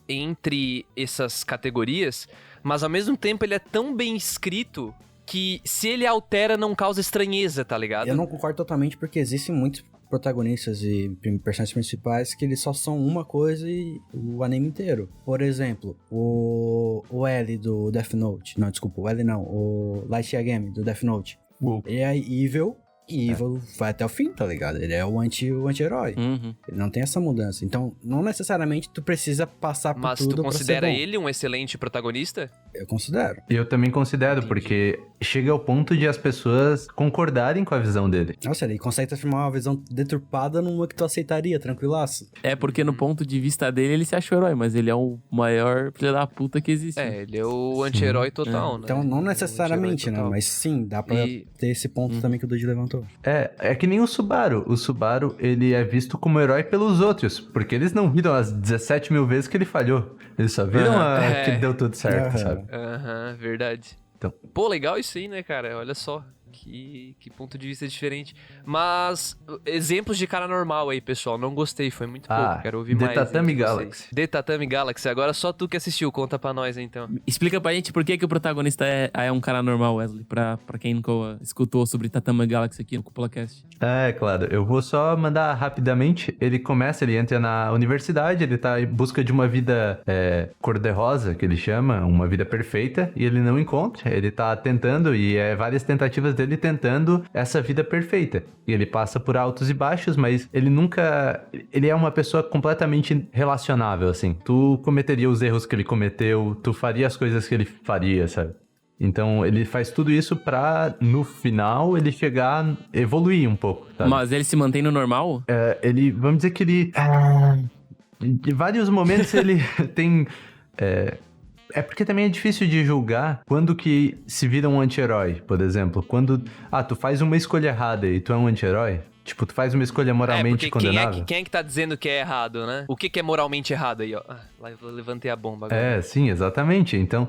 entre essas categorias, mas ao mesmo tempo ele é tão bem escrito que se ele altera não causa estranheza, tá ligado? Eu não concordo totalmente porque existem muitos protagonistas e personagens principais que eles só são uma coisa e o anime inteiro. Por exemplo, o L do Death Note. Não, desculpa, o L não. O Light Yagami do Death Note. Ele é evil. E Evil vai até o fim, tá ligado? Ele é o anti-herói. Ele não tem essa mudança. Então, não necessariamente tu precisa passar por Mas tudo tu pra ser considera bom. ele um excelente protagonista? Eu considero. Eu também considero, Entendi. porque chega ao ponto de as pessoas concordarem com a visão dele. Nossa, ele consegue transformar uma visão deturpada numa que tu aceitaria, tranquilaço. É porque no ponto de vista dele, ele se acha o herói, mas ele é o maior filho da puta que existe. É, ele é o anti-herói total, né? Então, não Ele é o necessariamente, anti-herói né? total. Mas sim, dá pra E- ter esse ponto também que o Dude levantou. É que nem o Subaru. O Subaru, ele é visto como herói pelos outros, porque eles não viram as 17 mil vezes que ele falhou. Eles só viram É. que deu tudo certo, Aham. sabe? Aham, verdade. Então. Pô, legal isso aí, né, cara? Olha só. Que ponto de vista diferente. Mas, exemplos de cara normal aí, pessoal. Não gostei, foi muito pouco. Quero ouvir The mais. Tatami entre vocês. Galaxy. The Tatami Galaxy. Agora só tu que assistiu. Conta pra nós, então. Explica pra gente por que o protagonista é um cara normal, Wesley. Pra quem nunca escutou sobre Tatama Galaxy aqui no CupulaCast. É, claro. Eu vou só mandar rapidamente. Ele entra na universidade, ele tá em busca de uma vida cor-de-rosa, que ele chama, uma vida perfeita, e ele não encontra. Ele tá tentando, e várias tentativas dele tentando essa vida perfeita. E ele passa por altos e baixos, mas ele nunca... Ele é uma pessoa completamente relacionável, assim. Tu cometeria os erros que ele cometeu, tu faria as coisas que ele faria, sabe? Então, ele faz tudo isso pra, no final, ele chegar, evoluir um pouco, sabe? Mas ele se mantém no normal? Vamos dizer que ele... Em vários momentos ele tem... É porque também é difícil de julgar quando que se vira um anti-herói, por exemplo. Quando, tu faz uma escolha errada e tu é um anti-herói. Tipo, tu faz uma escolha moralmente porque condenável. quem é que tá dizendo que é errado, né? O que é moralmente errado aí, ó? Lá eu levantei a bomba agora. Sim, exatamente. Então,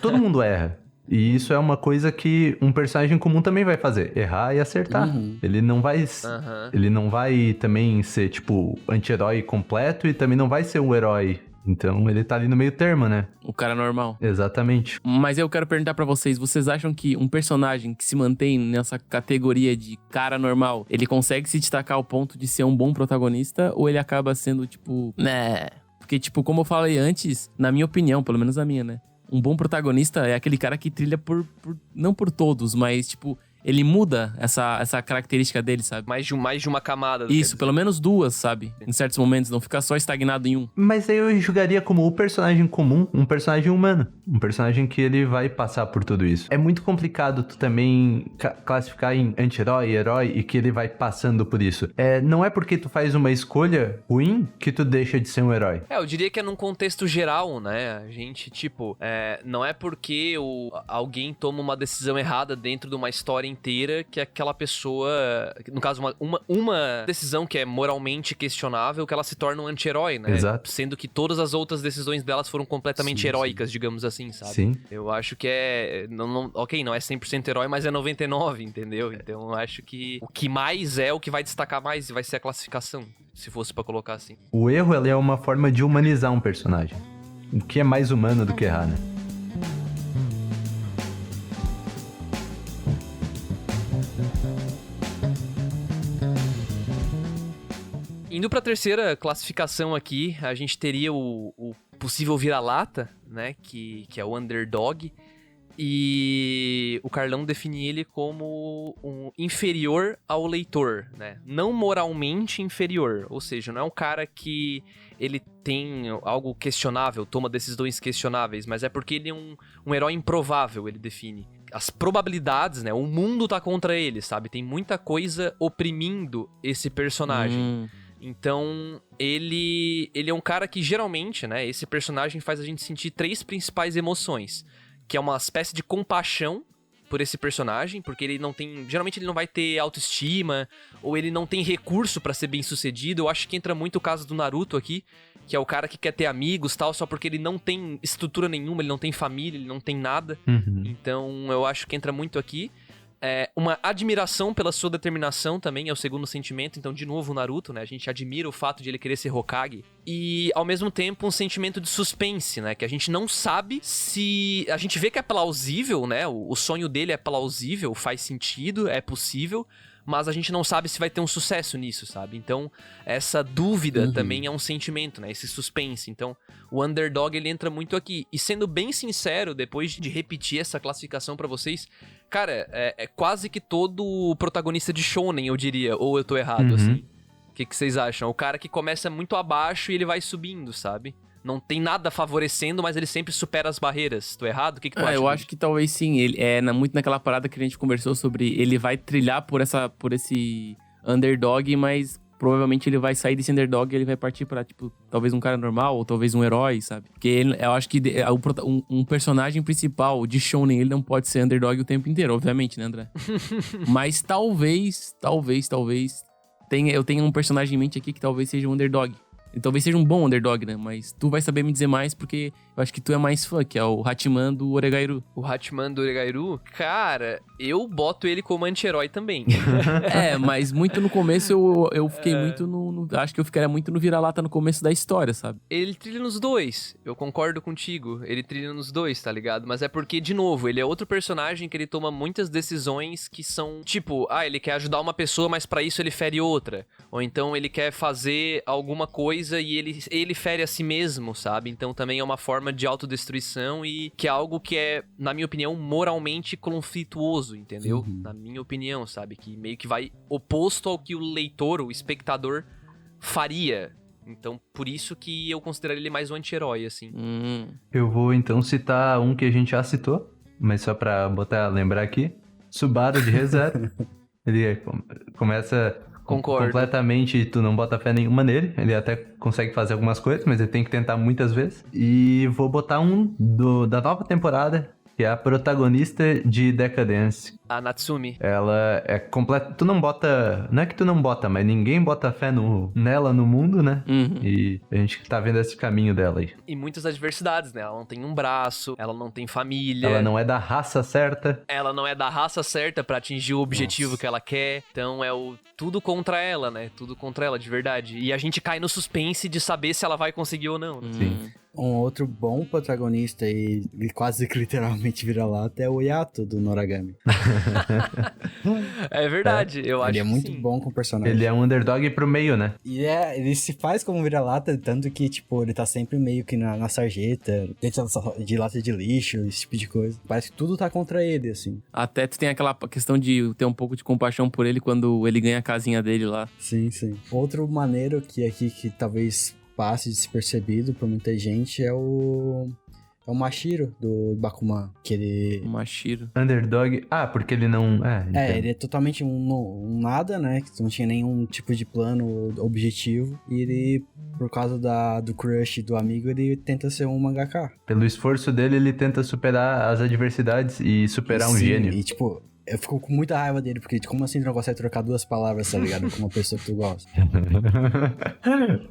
todo mundo erra. E isso é uma coisa que um personagem comum também vai fazer. Errar e acertar. Ele não vai... Aham. Ele não vai também ser, tipo, anti-herói completo e também não vai ser um herói. Então, ele tá ali no meio termo, né? O cara normal. Exatamente. Mas eu quero perguntar pra vocês acham que um personagem que se mantém nessa categoria de cara normal, ele consegue se destacar ao ponto de ser um bom protagonista? Ou ele acaba sendo, tipo, né? Porque, tipo, como eu falei antes, na minha opinião, pelo menos a minha, né? Um bom protagonista é aquele cara que trilha não por todos, mas, tipo... Ele muda essa característica dele, sabe? Mais de uma camada. Isso, pelo menos duas, sabe? Em certos momentos, não ficar só estagnado em um. Mas aí eu julgaria como o personagem comum, um personagem humano. Um personagem que ele vai passar por tudo isso. É muito complicado tu também classificar em anti-herói, herói e que ele vai passando por isso. Não é porque tu faz uma escolha ruim que tu deixa de ser um herói. Eu diria que é num contexto geral, né? A gente, tipo, não é porque alguém toma uma decisão errada dentro de uma história inteira que aquela pessoa, no caso, uma decisão que é moralmente questionável, que ela se torna um anti-herói, né? Exato. Sendo que todas as outras decisões delas foram completamente heróicas, digamos assim, sabe? Sim. Eu acho que ok, não é 100% herói, mas é 99%, entendeu? Então eu acho que o que mais é o que vai destacar mais vai ser a classificação, se fosse pra colocar assim. O erro, ele é uma forma de humanizar um personagem. O que é mais humano do que errar, né? Indo pra terceira classificação aqui, a gente teria o possível vira-lata, né? Que é o underdog. E o Carlão define ele como um inferior ao leitor, né? Não moralmente inferior. Ou seja, não é um cara que ele tem algo questionável, toma decisões questionáveis, mas é porque ele é um herói improvável, ele define. As probabilidades, né? O mundo tá contra ele, sabe? Tem muita coisa oprimindo esse personagem. Então, ele é um cara que geralmente, né, esse personagem faz a gente sentir três principais emoções, que é uma espécie de compaixão por esse personagem, porque ele não tem, geralmente ele não vai ter autoestima, ou ele não tem recurso pra ser bem sucedido. Eu acho que entra muito o caso do Naruto aqui, que é o cara que quer ter amigos, tal, só porque ele não tem estrutura nenhuma, ele não tem família, ele não tem nada. Então, eu acho que entra muito aqui. Uma admiração pela sua determinação também é o segundo sentimento. Então, de novo, o Naruto, né? A gente admira o fato de ele querer ser Hokage. e, ao mesmo tempo, um sentimento de suspense, né? Que a gente não sabe se... A gente vê que é plausível, né? O sonho dele é plausível, faz sentido, é possível, mas a gente não sabe se vai ter um sucesso nisso, sabe? Então, essa dúvida também é um sentimento, né? Esse suspense. Então, o underdog, ele entra muito aqui. E sendo bem sincero, depois de repetir essa classificação pra vocês, cara, é quase que todo protagonista de shounen, eu diria. Ou eu tô errado, assim. O que vocês acham? O cara que começa muito abaixo e ele vai subindo, sabe? Não tem nada favorecendo, mas ele sempre supera as barreiras. Tô errado? O que tu acha? Eu acho que talvez sim. Ele muito naquela parada que a gente conversou sobre. Ele vai trilhar por esse underdog, mas provavelmente ele vai sair desse underdog e ele vai partir pra, tipo, talvez um cara normal ou talvez um herói, sabe? Porque eu acho que um personagem principal de shounen, ele não pode ser underdog o tempo inteiro, obviamente, né, André? Mas talvez eu tenha um personagem em mente aqui que talvez seja um underdog. E talvez seja um bom underdog, né? Mas tu vai saber me dizer mais porque eu acho que tu é mais fã, que é o Hachiman do Oregairu. O Hachiman do Oregairu? Cara, eu boto ele como anti-herói também. Mas muito no começo eu fiquei muito acho que eu ficaria muito no vira-lata no começo da história, sabe? Ele trilha nos dois, eu concordo contigo. Ele trilha nos dois, tá ligado? Mas é porque, de novo, ele é outro personagem que ele toma muitas decisões que são, tipo, ele quer ajudar uma pessoa, mas pra isso ele fere outra. Ou então ele quer fazer alguma coisa e ele fere a si mesmo, sabe? Então também é uma forma de autodestruição e que é algo que é, na minha opinião, moralmente conflituoso, entendeu? Na minha opinião, sabe? Que meio que vai oposto ao que o leitor, o espectador, faria. Então, por isso que eu consideraria ele mais um anti-herói, assim. Eu vou, então, citar um que a gente já citou, mas só pra lembrar aqui. Subaru de Re:Zero. Ele começa... Concordo. Completamente, tu não bota fé nenhuma nele. Ele até consegue fazer algumas coisas, mas ele tem que tentar muitas vezes. E vou botar um da nova temporada, que é a protagonista de Decadence. A Natsumi. Ela é completa... Tu não bota... Não é que tu não bota, mas ninguém bota fé nela no mundo, né? E a gente tá vendo esse caminho dela aí. E muitas adversidades, né? Ela não tem um braço, ela não tem família. Ela não é da raça certa. Ela não é da raça certa pra atingir o objetivo que ela quer. Então é tudo contra ela, né? Tudo contra ela, de verdade. E a gente cai no suspense de saber se ela vai conseguir ou não. Né? Sim. Um outro bom protagonista e quase que literalmente vira-lata é o Yato do Noragami. É verdade, eu acho que ele é muito sim. bom com o personagem. Ele é um underdog pro meio, né? E ele se faz como vira-lata, tanto que, tipo, ele tá sempre meio que na sarjeta, dentro de lata de lixo, esse tipo de coisa. Parece que tudo tá contra ele, assim. Até tu tem aquela questão de ter um pouco de compaixão por ele quando ele ganha a casinha dele lá. Sim, sim. Outro maneiro que talvez passe despercebido por muita gente é o Mashiro do Bakuman, que ele... O Mashiro. Underdog... porque ele não... ele é totalmente um nada, né? Que não tinha nenhum tipo de plano, objetivo. E ele, por causa do crush do amigo, ele tenta ser um mangaka. Pelo esforço dele, ele tenta superar as adversidades e superar um gênio. E, tipo... Eu fico com muita raiva dele, porque como assim tu não consegue trocar duas palavras, tá ligado? Com uma pessoa que tu gosta.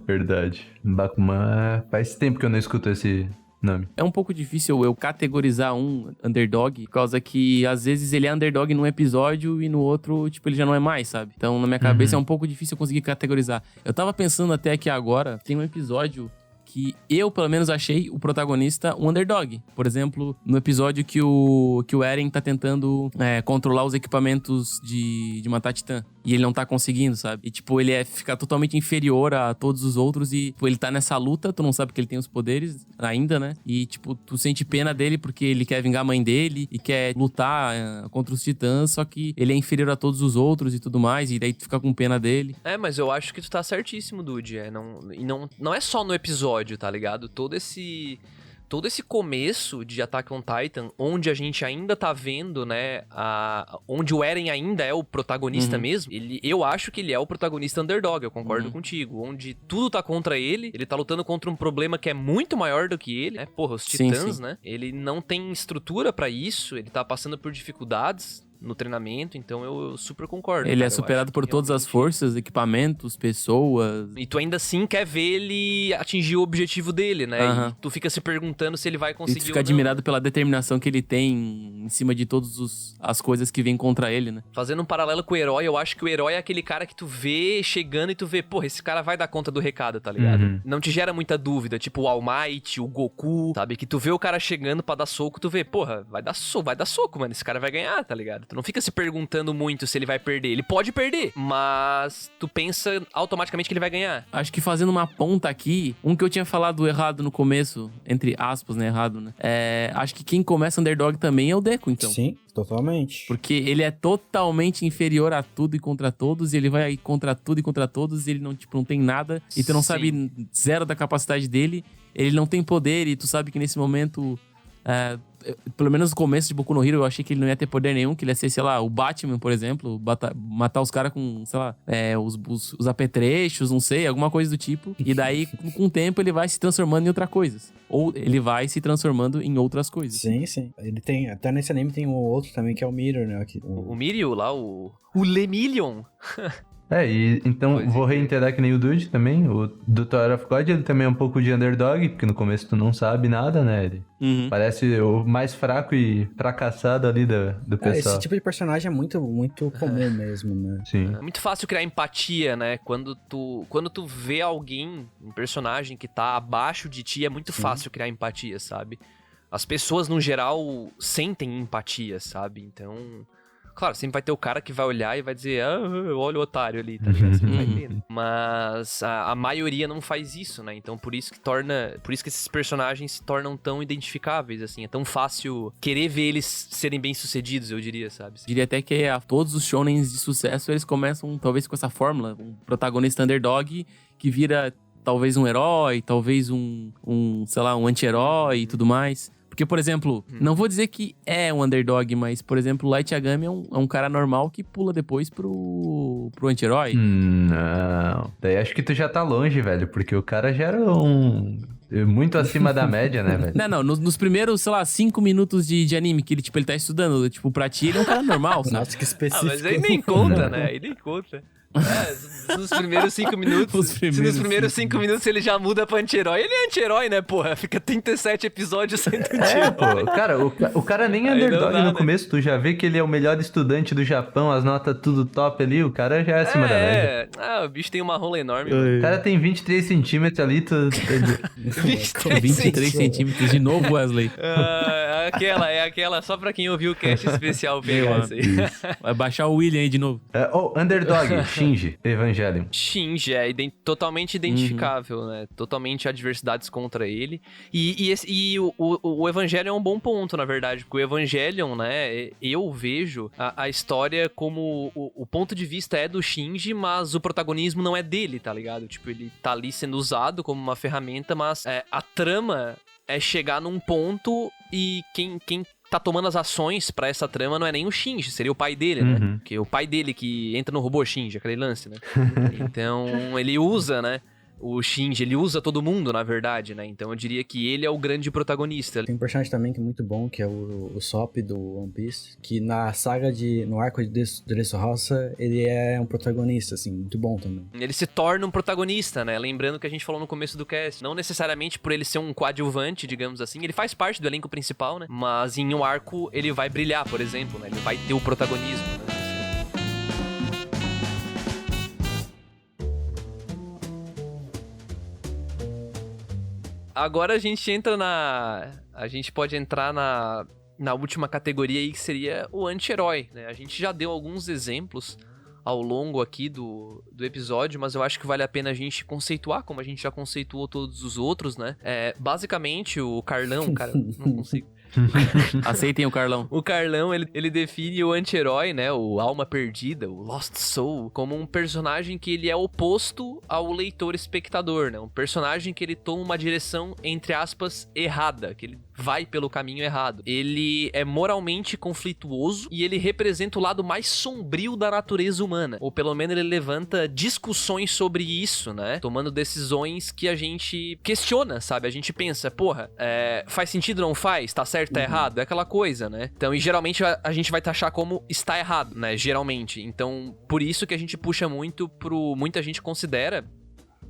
Verdade. Bakuman, faz tempo que eu não escuto esse nome. É um pouco difícil eu categorizar um underdog, por causa que às vezes ele é underdog num episódio e no outro, tipo, ele já não é mais, sabe? Então, na minha cabeça é um pouco difícil eu conseguir categorizar. Eu tava pensando até que agora tem um episódio que eu, pelo menos, achei o protagonista um underdog. Por exemplo, no episódio que o Eren tá tentando controlar os equipamentos de matar Titã. E ele não tá conseguindo, sabe? E, tipo, ele fica totalmente inferior a todos os outros e, tipo, ele tá nessa luta, tu não sabe que ele tem os poderes ainda, né? E, tipo, tu sente pena dele porque ele quer vingar a mãe dele e quer lutar contra os titãs, só que ele é inferior a todos os outros e tudo mais, e daí tu fica com pena dele. Mas eu acho que tu tá certíssimo, Dude. Não é só no episódio, tá ligado? Todo esse começo de Attack on Titan, onde a gente ainda tá vendo, né, onde o Eren ainda é o protagonista mesmo, eu acho que ele é o protagonista underdog, eu concordo contigo, onde tudo tá contra ele tá lutando contra um problema que é muito maior do que ele, né, porra, os titãs, né, ele não tem estrutura pra isso, ele tá passando por dificuldades, no treinamento, então eu super concordo. Ele cara. é superado por todas as forças, equipamentos, pessoas. E tu ainda assim quer ver ele atingir o objetivo dele, né? Aham. E tu fica se perguntando se ele vai E conseguir tu fica ou não. admirado pela determinação que ele tem em cima de todas as coisas que vêm contra ele, né? Fazendo um paralelo com o herói, eu acho que o herói é aquele cara que tu vê chegando e tu vê, porra, esse cara vai dar conta do recado, tá ligado? Uhum. Não te gera muita dúvida, tipo o All Might, o Goku, sabe? Que tu vê o cara chegando pra dar soco, tu vê, porra, vai dar soco, mano, esse cara vai ganhar, tá ligado? Tu não fica se perguntando muito se ele vai perder. Ele pode perder, mas tu pensa automaticamente que ele vai ganhar. Acho que fazendo uma ponta aqui, um que eu tinha falado errado no começo, entre aspas, né, errado, né? Acho que quem começa underdog também é o Deku, então. Sim, totalmente. Porque ele é totalmente inferior a tudo e contra todos, e ele vai contra tudo e contra todos, e ele não, tipo, não tem nada, e tu não Sim. sabe zero da capacidade dele, ele não tem poder, e tu sabe que nesse momento, pelo menos no começo de Boku no Hero, eu achei que ele não ia ter poder nenhum, que ele ia ser, sei lá, o Batman, por exemplo, matar os caras com, sei lá, os apetrechos, não sei, alguma coisa do tipo, e daí, com o tempo, ele vai se transformando em outra coisa. Ou ele vai se transformando em outras coisas. Sim, sim. Ele tem, até nesse anime tem um outro também que é o Mirror, né? O Mirror lá, o Lemillion. E então Pode vou crer. reiterar que nem o Dude também, o do Tower of God, ele também é um pouco de underdog, porque no começo tu não sabe nada, né? Ele Uhum. parece o mais fraco e fracassado ali do pessoal. Esse tipo de personagem é muito, muito comum mesmo, né? Sim. É muito fácil criar empatia, né? Quando tu vê alguém, um personagem que tá abaixo de ti, é muito fácil criar empatia, sabe? As pessoas, no geral, sentem empatia, sabe? Então, claro, sempre vai ter o cara que vai olhar e vai dizer, olha o otário ali, tá ligado? Sempre vai ter, né? Mas a maioria não faz isso, né? Então, por isso que esses personagens se tornam tão identificáveis, assim. É tão fácil querer ver eles serem bem-sucedidos, eu diria, sabe? Diria até que todos os shonens de sucesso, eles começam talvez com essa fórmula. Um protagonista underdog que vira talvez um herói, talvez sei lá, um anti-herói e tudo mais. Porque, por exemplo, não vou dizer que é um underdog, mas, por exemplo, o Light Yagami é um cara normal que pula depois pro anti-herói. Não. Daí acho que tu já tá longe, velho, porque o cara já era muito acima da média, né, velho? Não, nos primeiros, sei lá, 5 minutos de anime que ele tá estudando, tipo, pra ti ele é um cara normal, sabe? Nossa, que específico. Mas aí nem conta, né? Aí nem conta. Nos primeiros 5 minutos. Se nos primeiros 5 minutos ele já muda pra anti-herói, ele é anti-herói, né, porra? Fica 37 episódios sendo anti-herói. Pô, cara, o cara nem é Aí não underdog dá, no né? começo, tu já vê que ele é o melhor estudante do Japão, as notas tudo top ali, o cara já é acima da média. O bicho tem uma rola enorme. O cara tem 23 centímetros ali, 23 centímetros de novo, Wesley. É aquela só pra quem ouviu o cast especial pegar essa aí. Vai baixar o William aí de novo. Underdog, Shinji, Evangelion. Shinji é totalmente identificável, né? Totalmente adversidades contra ele. E o Evangelion é um bom ponto, na verdade, porque o Evangelion, né? Eu vejo a história como o ponto de vista é do Shinji, mas o protagonismo não é dele, tá ligado? Tipo, ele tá ali sendo usado como uma ferramenta, mas a trama é chegar num ponto e quem tá tomando as ações pra essa trama não é nem o Shinji, seria o pai dele, né? Uhum. Porque o pai dele que entra no robô Shinji, aquele lance, né? Então, ele usa, né? O Shinji, ele usa todo mundo, na verdade, né? Então eu diria que ele é o grande protagonista. Tem um personagem também que é muito bom, que é o Sop do One Piece, que na saga no arco de Dressrosa, ele é um protagonista, assim, muito bom também. Ele se torna um protagonista, né? Lembrando que a gente falou no começo do cast. Não necessariamente por ele ser um coadjuvante, digamos assim. Ele faz parte do elenco principal, né? Mas em um arco ele vai brilhar, por exemplo, né? Ele vai ter o protagonismo, né? Agora a gente pode entrar na última categoria aí, que seria o anti-herói, né? A gente já deu alguns exemplos ao longo aqui do episódio, mas eu acho que vale a pena a gente conceituar, como a gente já conceituou todos os outros, né? Basicamente, o Carlão, cara, não consigo. Aceitem o Carlão. O Carlão, ele define o anti-herói, né, o alma perdida, o Lost Soul, como um personagem que ele é oposto ao leitor espectador, né, um personagem que ele toma uma direção, entre aspas, errada, que ele vai pelo caminho errado. Ele é moralmente conflituoso e ele representa o lado mais sombrio da natureza humana. Ou pelo menos ele levanta discussões sobre isso, né? Tomando decisões que a gente questiona, sabe? A gente pensa, porra, faz sentido ou não faz? Tá certo, tá errado? É aquela coisa, né? Então, e geralmente a gente vai taxar como está errado, né? Geralmente. Então, por isso que a gente puxa muito pro... Muita gente considera...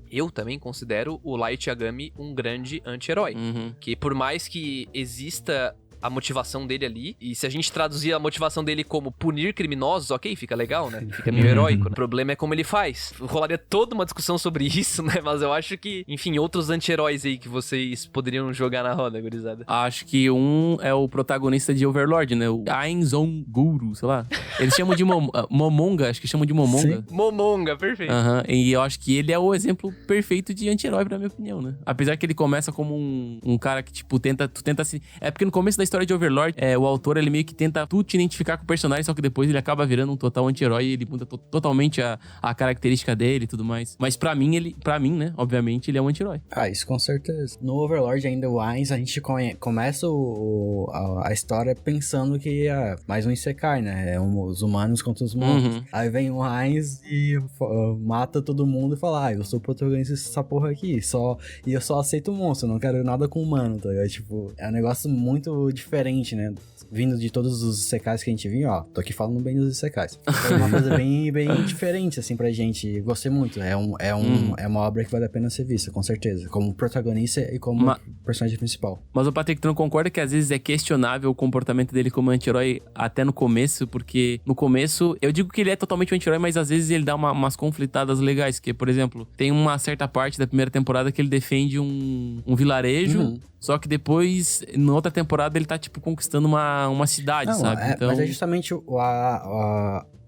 Eu também considero o Light Yagami um grande anti-herói. Que por mais que exista a motivação dele ali, e se a gente traduzir a motivação dele como punir criminosos, ok, fica legal, né? Fica meio heróico, né? O problema é como ele faz. Rolaria toda uma discussão sobre isso, né? Mas eu acho que, enfim, outros anti-heróis aí que vocês poderiam jogar na roda, gurizada. Acho que um é o protagonista de Overlord, né? O Ainzon Guru, sei lá. Eles chamam de Momonga, acho que chamam de Momonga. Sim. Momonga, perfeito. E eu acho que ele é o exemplo perfeito de anti-herói, pra minha opinião, né? Apesar que ele começa como um cara que, tipo, tu tenta se... É porque no começo da história de Overlord, o autor, ele meio que tenta tu te identificar com o personagem, só que depois ele acaba virando um total anti-herói e ele muda totalmente a característica dele e tudo mais. Mas pra mim, né, obviamente, ele é um anti-herói. Ah, isso com certeza. No Overlord ainda, o Ainz, a gente começa a história pensando que é mais um Isekai, né? É os humanos contra os monstros. Aí vem o Ainz e mata todo mundo e fala, eu sou o protagonista dessa porra aqui, e eu só aceito monstro, não quero nada com humano, tá ligado? Tipo, é um negócio muito diferente, né? Vindo de todos os Isekais que a gente viu, tô aqui falando bem dos Isekais. É uma coisa bem diferente, assim, pra gente. Gostei muito. É uma obra que vale a pena ser vista, com certeza. Como protagonista e como personagem principal. Mas o Patrick, tu não concorda que às vezes é questionável o comportamento dele como anti-herói até no começo? Porque no começo, eu digo que ele é totalmente um anti-herói, mas às vezes ele dá umas conflitadas legais. Que, por exemplo, tem uma certa parte da primeira temporada que ele defende um vilarejo. Só que depois, na outra temporada, ele tá, tipo, conquistando uma cidade, sabe? Então... Mas é justamente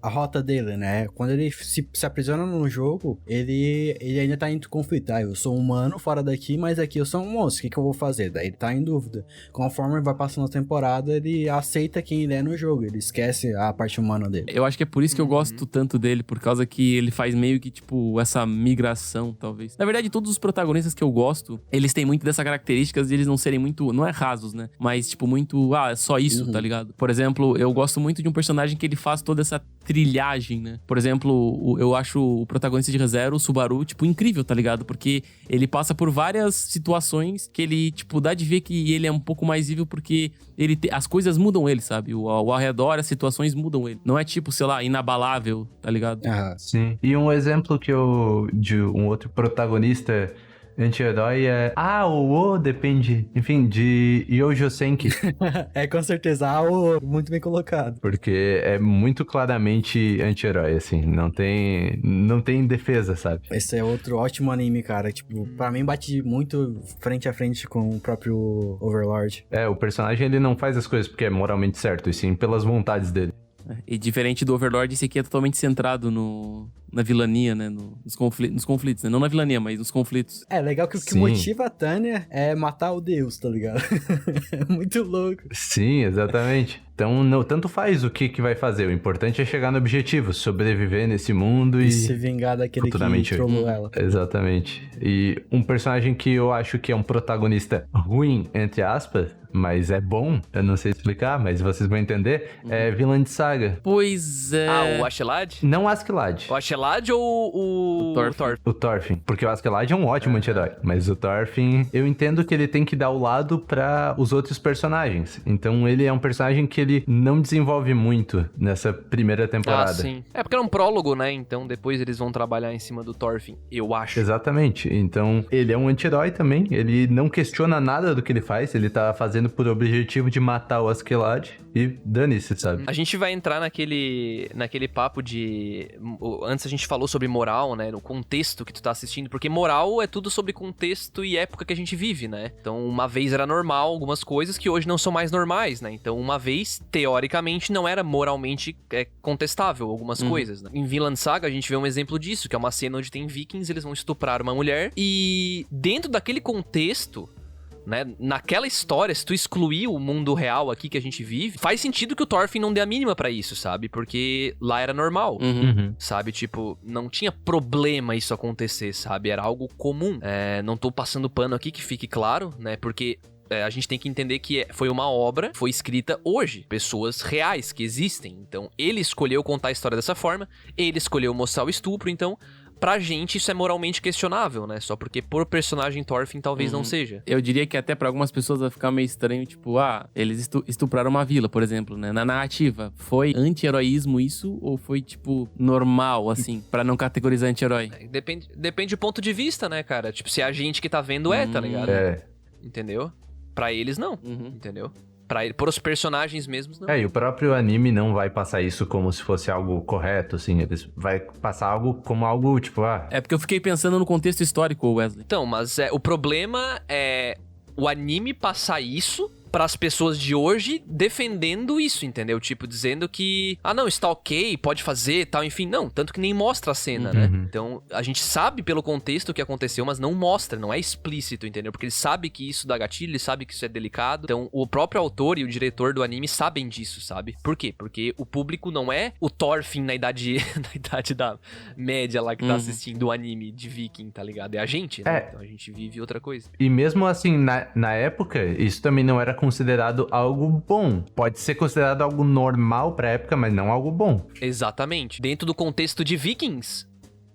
a rota dele, né? Quando ele se aprisiona no jogo, ele ainda tá em conflito. Eu sou humano fora daqui, mas aqui eu sou um monstro. O que eu vou fazer? Daí ele tá em dúvida. Conforme vai passando a temporada, ele aceita quem ele é no jogo. Ele esquece a parte humana dele. Eu acho que é por isso que eu gosto tanto dele, por causa que ele faz meio que, tipo, essa migração, talvez. Na verdade, todos os protagonistas que eu gosto, eles têm muito dessa característica de eles não serem muito... Não é rasos, né? Mas, tipo, muito... é só isso, tá ligado? Por exemplo, eu gosto muito de um personagem que ele faz toda essa trilhagem, né? Por exemplo, eu acho o protagonista de Re:Zero, o Subaru, tipo, incrível, tá ligado? Porque ele passa por várias situações que ele, tipo, dá de ver que ele é um pouco mais evil porque as coisas mudam ele, sabe? Ao redor, as situações mudam ele. Não é tipo, sei lá, inabalável, tá ligado? Sim. E um exemplo de um outro protagonista anti-herói o depende, enfim, de Yojo Senki. Com certeza, muito bem colocado. Porque é muito claramente anti-herói, assim, não tem defesa, sabe? Esse é outro ótimo anime, cara, tipo, pra mim bate muito frente a frente com o próprio Overlord. O personagem, ele não faz as coisas porque é moralmente certo, e sim pelas vontades dele. E diferente do Overlord, esse aqui é totalmente centrado na vilania, né? Nos conflitos, né? Não na vilania, mas nos conflitos. Legal que o que motiva a Tânia é matar o Deus, tá ligado? É muito louco. Sim, exatamente. Então, tanto faz o que vai fazer. O importante é chegar no objetivo, sobreviver nesse mundo e se vingar daquele que trollou ela. Exatamente. E um personagem que eu acho que é um protagonista ruim, entre aspas, mas é bom, eu não sei explicar, mas vocês vão entender, é Vinland Saga. Pois é... o Askeladd? Não o Askeladd. O Askeladd ou o Thorfinn? O Thorfinn, porque o Askeladd é um ótimo anti-herói, mas o Thorfinn, eu entendo que ele tem que dar o lado pra os outros personagens. Então ele é um personagem que ele não desenvolve muito nessa primeira temporada. Sim. É porque é um prólogo, né? Então depois eles vão trabalhar em cima do Thorfinn, eu acho. Exatamente. Então ele é um anti-herói também, ele não questiona nada do que ele faz, ele tá fazendo por objetivo de matar o Askeladd e dane-se, sabe? A gente vai entrar naquele papo de... Antes a gente falou sobre moral, né? No contexto que tu tá assistindo, porque moral é tudo sobre contexto e época que a gente vive, né? Então, uma vez era normal algumas coisas que hoje não são mais normais, né? Então, uma vez, teoricamente, não era moralmente contestável algumas coisas, né? Em Vinland Saga, a gente vê um exemplo disso, que é uma cena onde tem vikings, eles vão estuprar uma mulher, e dentro daquele contexto... Né? Naquela história, se tu excluir o mundo real aqui que a gente vive, faz sentido que o Thorfinn não dê a mínima pra isso, sabe? Porque lá era normal, sabe? Tipo, não tinha problema isso acontecer, sabe? Era algo comum. Não tô passando pano aqui, que fique claro, né? Porque a gente tem que entender que foi uma obra, foi escrita hoje, pessoas reais que existem. Então, ele escolheu contar a história dessa forma, ele escolheu mostrar o estupro, então, pra gente isso é moralmente questionável, né? Só porque por personagem Thorfinn talvez não seja. Eu diria que até pra algumas pessoas vai ficar meio estranho, tipo, eles estupraram uma vila, por exemplo, né? Na narrativa, foi anti-heroísmo isso ou foi, tipo, normal, assim, pra não categorizar anti-herói? Depende do ponto de vista, né, cara? Tipo, se a gente que tá vendo tá ligado? Entendeu? Pra eles, não. Entendeu? Por os personagens mesmos, não. E o próprio anime não vai passar isso como se fosse algo correto, assim. Eles vai passar algo como algo, tipo, É porque eu fiquei pensando no contexto histórico, Wesley. Então, mas o problema é o anime passar isso para as pessoas de hoje defendendo isso, entendeu? Tipo, dizendo que, não, está ok, pode fazer, tal, enfim. Não, tanto que nem mostra a cena, né? Então, a gente sabe pelo contexto o que aconteceu, mas não mostra, não é explícito, entendeu? Porque ele sabe que isso dá gatilho, ele sabe que isso é delicado. Então, o próprio autor e o diretor do anime sabem disso, sabe? Por quê? Porque o público não é o Thorfinn na idade da média lá que tá assistindo o anime de Viking, tá ligado? É a gente, né? Então, a gente vive outra coisa. E mesmo assim, na época, isso também não era considerado algo bom. Pode ser considerado algo normal pra época, mas não algo bom. Exatamente. Dentro do contexto de Vikings,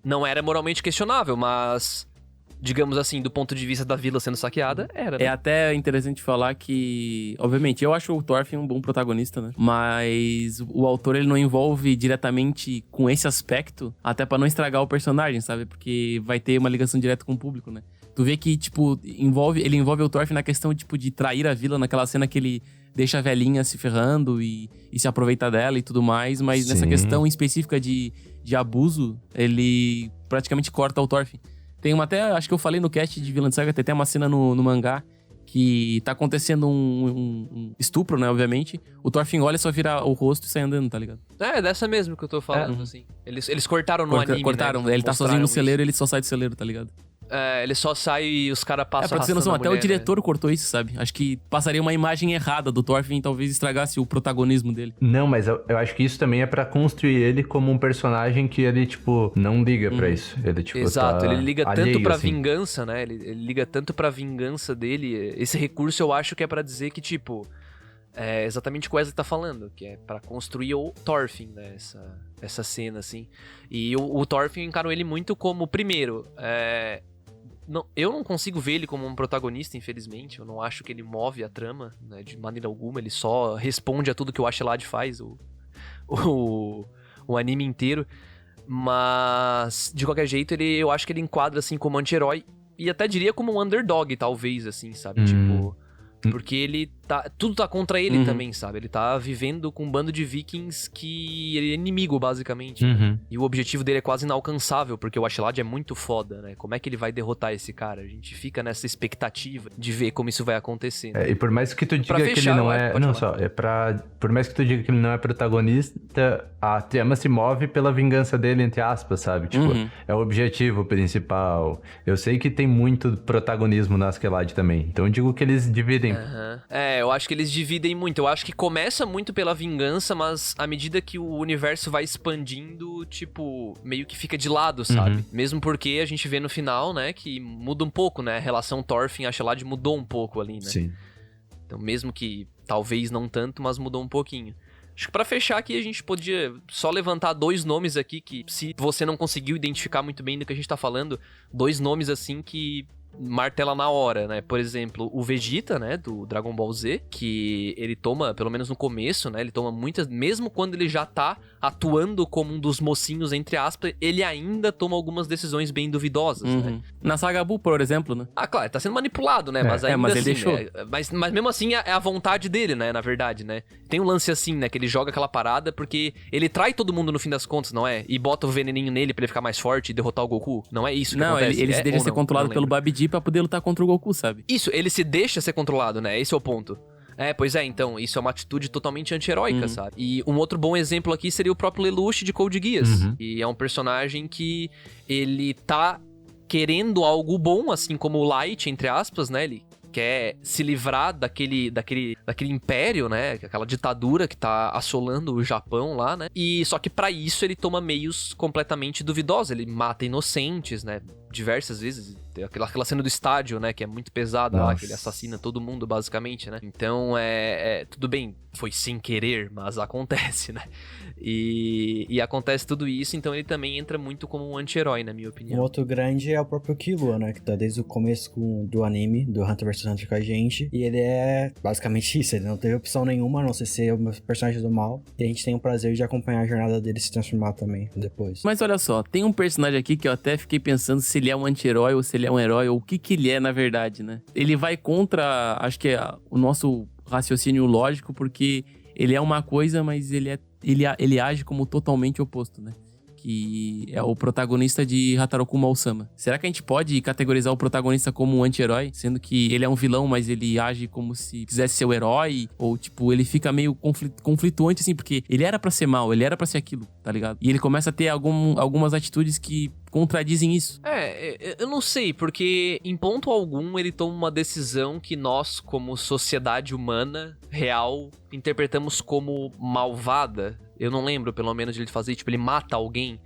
não era moralmente questionável, mas, digamos assim, do ponto de vista da vila sendo saqueada, era, né? É até interessante falar que, obviamente, eu acho o Thorfinn um bom protagonista, né? Mas o autor, ele não envolve diretamente com esse aspecto, até pra não estragar o personagem, sabe? Porque vai ter uma ligação direta com o público, né? Tu vê que, tipo, ele envolve o Thorfinn na questão, tipo, de trair a vila, naquela cena que ele deixa a velhinha se ferrando e se aproveita dela e tudo mais, mas nessa questão específica de abuso, ele praticamente corta o Thorfinn. Tem uma até, acho que eu falei no cast de Vinland Saga, tem até uma cena no mangá que tá acontecendo um estupro, né, obviamente. O Thorfinn olha, só vira o rosto e sai andando, tá ligado? É dessa mesmo que eu tô falando, assim. Eles cortaram no anime, cortaram, né? Ele tá sozinho no celeiro, ele só sai do celeiro, tá ligado? Ele só sai e os caras passam pra ter arrastando noção, a até mulher, o diretor cortou isso, sabe? Acho que passaria uma imagem errada do Thorfinn e talvez estragasse o protagonismo dele. Não, mas eu acho que isso também é pra construir ele como um personagem que ele, tipo, não liga pra isso. Ele, tipo, Exato, ele liga alheio, tanto pra assim. vingança, né? Ele liga tanto pra vingança dele. Esse recurso eu acho que é pra dizer que, tipo, é exatamente o que o Wesley tá falando, que é pra construir o Thorfinn, né? Essa cena, assim. E o Thorfinn encarou ele muito como, primeiro, eu não consigo ver ele como um protagonista, infelizmente. Eu não acho que ele move a trama, né, de maneira alguma. Ele só responde a tudo que o Ashelad faz, o anime inteiro. Mas, de qualquer jeito, eu acho que ele enquadra, assim, como anti-herói. E até diria como um underdog, talvez, assim, sabe? Tipo... Porque ele tá... Tudo tá contra ele também, sabe? Ele tá vivendo com um bando de vikings que ele é inimigo, basicamente. E o objetivo dele é quase inalcançável, porque o Ashelad é muito foda, né? Como é que ele vai derrotar esse cara? A gente fica nessa expectativa de ver como isso vai acontecer. Né? E por mais que tu diga fechar, que ele não é... Não, falar. só, por mais que tu diga que ele não é protagonista, a trama se move pela vingança dele, entre aspas, sabe? Tipo, é o objetivo principal. Eu sei que tem muito protagonismo na Askelad também, então eu digo que eles dividem. Eu acho que eles dividem muito. Eu acho que começa muito pela vingança, mas à medida que o universo vai expandindo, tipo, meio que fica de lado, sabe? Mesmo porque a gente vê no final, né, que muda um pouco, né? A relação Thorfinn-Ashelad mudou um pouco ali, né? Sim. Então, mesmo que talvez não tanto, mas mudou um pouquinho. Acho que pra fechar aqui, a gente podia só levantar 2 nomes aqui que, se você não conseguiu identificar muito bem do que a gente tá falando, 2 nomes assim que martela na hora, né? Por exemplo, o Vegeta, né, do Dragon Ball Z, que ele toma, pelo menos no começo, né, ele toma muitas, mesmo quando ele já tá atuando como um dos mocinhos, entre aspas, ele ainda toma algumas decisões bem duvidosas, né? Na Saga Buu, por exemplo, né? Claro, tá sendo manipulado, né? Mas ainda mas ele assim, deixou. Mas mesmo assim, é a vontade dele, né? Na verdade, né? Tem um lance assim, né? Que ele joga aquela parada porque ele trai todo mundo no fim das contas, não é? E bota o veneninho nele pra ele ficar mais forte e derrotar o Goku. Não é isso que acontece? Ele se deixa ser controlado pelo Babidi pra poder lutar contra o Goku, sabe? Isso, ele se deixa ser controlado, né? Esse é o ponto. Pois é, então, isso é uma atitude totalmente anti-heróica, sabe? E um outro bom exemplo aqui seria o próprio Lelouch de Code Geass. E é um personagem que ele tá querendo algo bom, assim como o Light, entre aspas, né? Ele quer se livrar daquele império, né? Aquela ditadura que tá assolando o Japão lá, né? E só que pra isso ele toma meios completamente duvidosos. Ele mata inocentes, né? diversas vezes. Tem aquela cena do estádio, né? Que é muito pesada lá, Nossa. que ele assassina todo mundo, basicamente, né? Então, tudo bem, foi sem querer, mas acontece, né? E acontece tudo isso, então ele também entra muito como um anti-herói, na minha Um opinião. outro grande é o próprio Killua, né? Que tá desde o começo do anime, do Hunter vs Hunter com a gente. E ele é basicamente isso. Ele não teve opção nenhuma, a não ser o personagem do mal. E a gente tem o prazer de acompanhar a jornada dele se transformar também depois. Mas olha só, tem um personagem aqui que eu até fiquei pensando se ele é um anti-herói ou se ele é um herói, ou o que ele é na verdade, né? Ele vai contra, acho que o nosso raciocínio lógico, porque ele é uma coisa, mas ele age como totalmente oposto, né? Que é o protagonista de Hataroku Osama. Será que a gente pode categorizar o protagonista como um anti-herói? Sendo que ele é um vilão, mas ele age como se quisesse ser o herói? Ou, tipo, ele fica meio conflituante, assim, porque ele era pra ser mal, ele era pra ser aquilo, tá ligado? E ele começa a ter algumas atitudes que contradizem isso. Eu não sei, porque em ponto algum ele toma uma decisão que nós, como sociedade humana real, interpretamos como malvada. Eu não lembro, pelo menos, de ele fazer, tipo, ele mata alguém.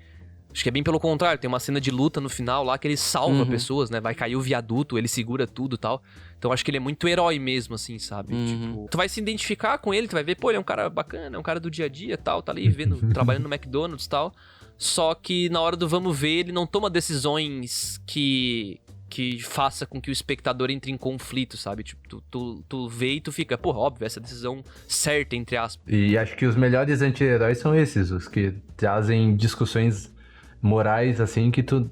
Acho que é bem pelo contrário, tem uma cena de luta no final lá que ele salva pessoas, né? Vai cair o viaduto, ele segura tudo e tal. Então acho que ele é muito herói mesmo, assim, sabe? Tipo, tu vai se identificar com ele, tu vai ver, pô, ele é um cara bacana, é um cara do dia a dia e tal, tá ali vendo, trabalhando no McDonald's e tal. Só que na hora do vamos ver, ele não toma decisões que faça com que o espectador entre em conflito, sabe? Tipo, tu vê e tu fica, porra, óbvio, essa decisão certa, entre aspas. E acho que os melhores anti-heróis são esses, os que trazem discussões morais, assim, que tu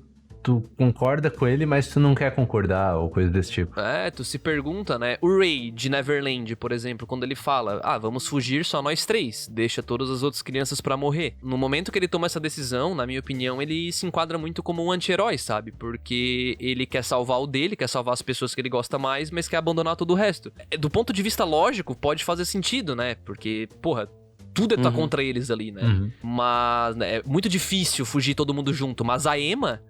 concorda com ele, mas tu não quer concordar, ou coisa desse tipo. Tu se pergunta, né? O Ray de Neverland, por exemplo, quando ele fala, vamos fugir só nós três, deixa todas as outras crianças pra morrer. No momento que ele toma essa decisão, na minha opinião, ele se enquadra muito como um anti-herói, sabe? Porque ele quer salvar o dele, quer salvar as pessoas que ele gosta mais, mas quer abandonar todo o resto. Do ponto de vista lógico, pode fazer sentido, né? Porque, porra, tudo tá contra eles ali, né? Mas é muito difícil fugir todo mundo junto, mas a Emma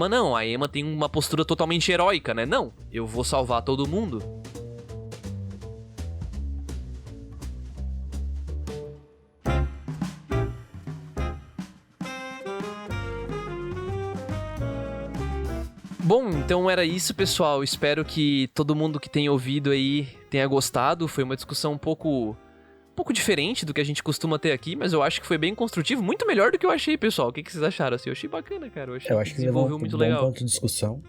não, a Emma tem uma postura totalmente heróica, né? Não, eu vou salvar todo mundo. Bom, então era isso, pessoal. Espero que todo mundo que tenha ouvido aí tenha gostado. Foi uma discussão um pouco diferente do que a gente costuma ter aqui, mas eu acho que foi bem construtivo, muito melhor do que eu achei, pessoal. O que vocês acharam? Assim, eu achei bacana, cara. Eu acho que desenvolveu muito legal. Bom ponto de discussão.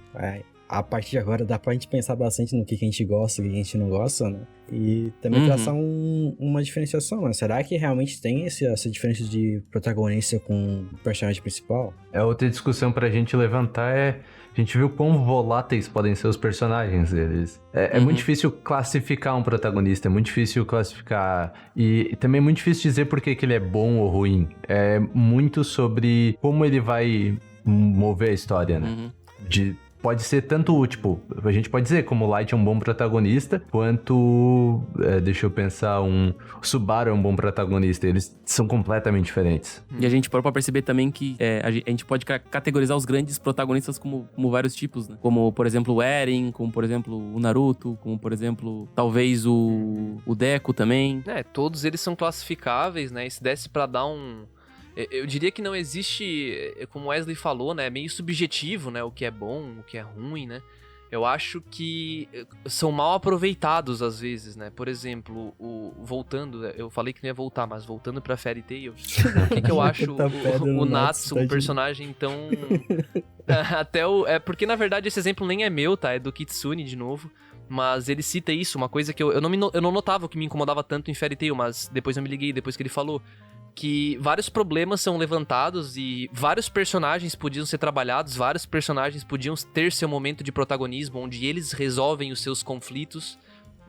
A partir de agora dá pra gente pensar bastante no que a gente gosta e o que a gente não gosta, né? E também traçar uma diferenciação, né? Será que realmente tem essa diferença de protagonista com o personagem principal? Outra discussão pra gente levantar a gente viu quão voláteis podem ser os personagens deles. É muito difícil classificar um protagonista, é muito difícil classificar. E também é muito difícil dizer por que ele é bom ou ruim. É muito sobre como ele vai mover a história, né? Pode ser tanto, tipo, a gente pode dizer como o Light é um bom protagonista, quanto, deixa eu pensar, o Subaru é um bom protagonista. Eles são completamente diferentes. E a gente pode perceber também que a gente pode categorizar os grandes protagonistas como vários tipos, né? Como, por exemplo, o Eren, como, por exemplo, o Naruto, como, por exemplo, talvez o Deku também. Todos eles são classificáveis, né? E se desse pra dar eu diria que não existe, como Wesley falou, né, meio subjetivo, né, o que é bom, o que é ruim, né. Eu acho que são mal aproveitados às vezes, né. Por exemplo, voltando, eu falei que não ia voltar, mas voltando pra Fairy Tail, o que eu acho o Natsu, um personagem tão... porque na verdade esse exemplo nem é meu, tá, é do Kitsune de novo. Mas ele cita isso, uma coisa que eu não notava que me incomodava tanto em Fairy Tail, mas depois eu me liguei, depois que ele falou que vários problemas são levantados e vários personagens podiam ser trabalhados, vários personagens podiam ter seu momento de protagonismo, onde eles resolvem os seus conflitos,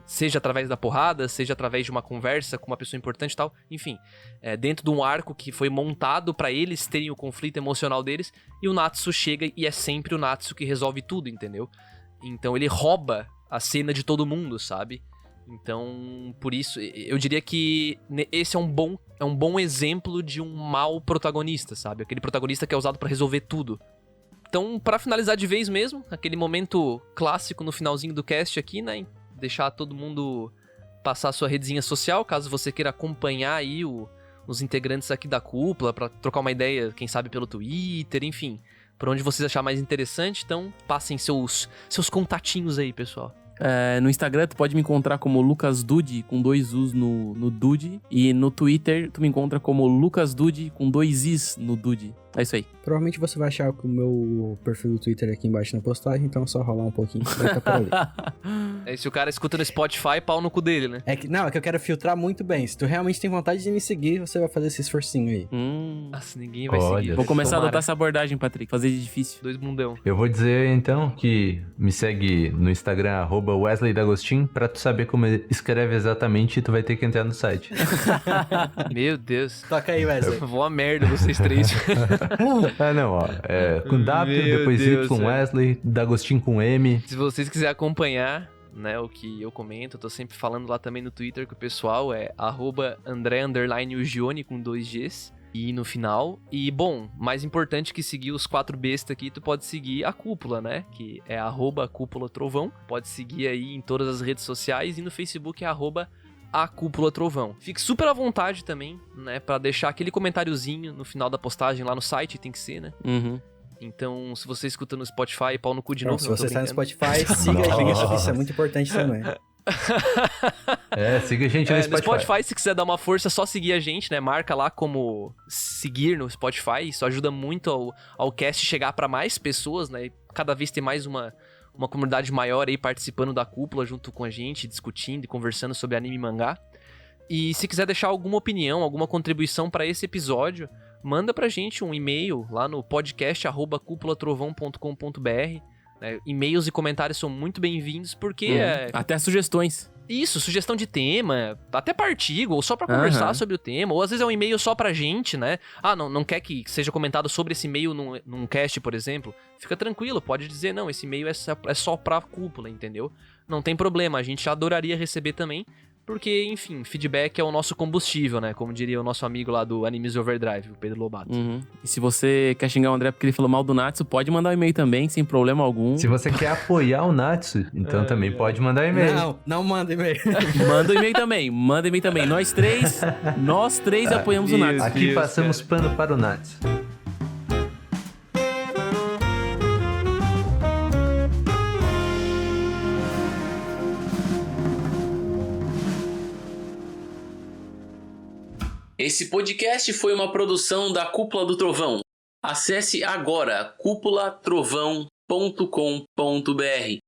seja através da porrada, seja através de uma conversa com uma pessoa importante e tal, enfim, dentro de um arco que foi montado pra eles terem o conflito emocional deles, e o Natsu chega e é sempre o Natsu que resolve tudo, entendeu? Então ele rouba a cena de todo mundo, sabe? Então, por isso, eu diria que esse é um bom exemplo de um mau protagonista, sabe? Aquele protagonista que é usado pra resolver tudo. Então, pra finalizar de vez mesmo, aquele momento clássico no finalzinho do cast aqui, né? Deixar todo mundo passar a sua redezinha social, caso você queira acompanhar aí os integrantes aqui da cúpula, pra trocar uma ideia, quem sabe pelo Twitter, enfim. por onde vocês acharem mais interessante. Então, passem seus contatinhos aí, pessoal. No Instagram, tu pode me encontrar como Lucas Dude, com 2 U's no Dude. E no Twitter, tu me encontra como Lucas Dude, com 2 Is no Dude. É isso aí. Provavelmente você vai achar o meu perfil do Twitter aqui embaixo na postagem, então é só rolar um pouquinho que vai estar por ali. Aí se o cara escuta no Spotify, pau no cu dele, né? É que eu quero filtrar muito bem. Se tu realmente tem vontade de me seguir, você vai fazer esse esforcinho aí. Nossa, ninguém vai Olha. seguir. Vou começar a Tomara. adotar essa abordagem, Patrick. Fazer de difícil. 2 bundão. Eu vou dizer, então, que me segue no Instagram, @WesleyDagostin, pra tu saber como escreve exatamente, tu vai ter que entrar no site. Meu Deus. Toca aí, Wesley. Vou a merda vocês três. Não, ó. Com W, Meu depois Deus, Y com Wesley, D'Agostin com M. Se vocês quiserem acompanhar, né, o que eu comento, eu tô sempre falando lá também no Twitter com o pessoal, é @André_Ugione com 2 Gs. E no final. E, bom, mais importante que seguir os 4 bestas aqui, tu pode seguir a Cúpula, né? Que é @CúpulaTrovão. Pode seguir aí em todas as redes sociais. E no Facebook é @A Cúpula Trovão. Fique super à vontade também, né? Pra deixar aquele comentáriozinho no final da postagem lá no site, tem que ser, né? Uhum. Então, se você escuta no Spotify, pau no cu de Pronto, novo. se não, tô você está no brincando. Spotify, siga a gente. Nossa. Isso é muito importante também. Siga a gente no No Spotify. Spotify, se quiser dar uma força, é só seguir a gente, né? Marca lá como seguir no Spotify. Isso ajuda muito ao cast chegar pra mais pessoas, né? E cada vez ter mais uma comunidade maior aí participando da Cúpula junto com a gente, discutindo e conversando sobre anime e mangá. E se quiser deixar alguma opinião, alguma contribuição pra esse episódio, manda pra gente um e-mail lá no podcast@cupulatrovão.com.br. Né? E-mails e comentários são muito bem-vindos porque Até sugestões. Isso, sugestão de tema, até pra artigo, ou só pra conversar Aham. sobre o tema, ou às vezes é um e-mail só pra gente, né? Não quer que seja comentado sobre esse e-mail num cast, por exemplo? Fica tranquilo, pode dizer, não, esse e-mail é só pra Cúpula, entendeu? Não tem problema, a gente adoraria receber também, porque, enfim, feedback é o nosso combustível, né? Como diria o nosso amigo lá do Animes Overdrive, o Pedro Lobato. Uhum. E se você quer xingar o André porque ele falou mal do Natsu, pode mandar um e-mail também, sem problema algum. Se você quer apoiar o Natsu, então também pode mandar e-mail. Não manda e-mail. Manda um e-mail também, manda um e-mail também. Nós três apoiamos o Natsu. Aqui Deus, passamos pano para o Natsu. Esse podcast foi uma produção da Cúpula do Trovão. Acesse agora cúpulatrovão.com.br.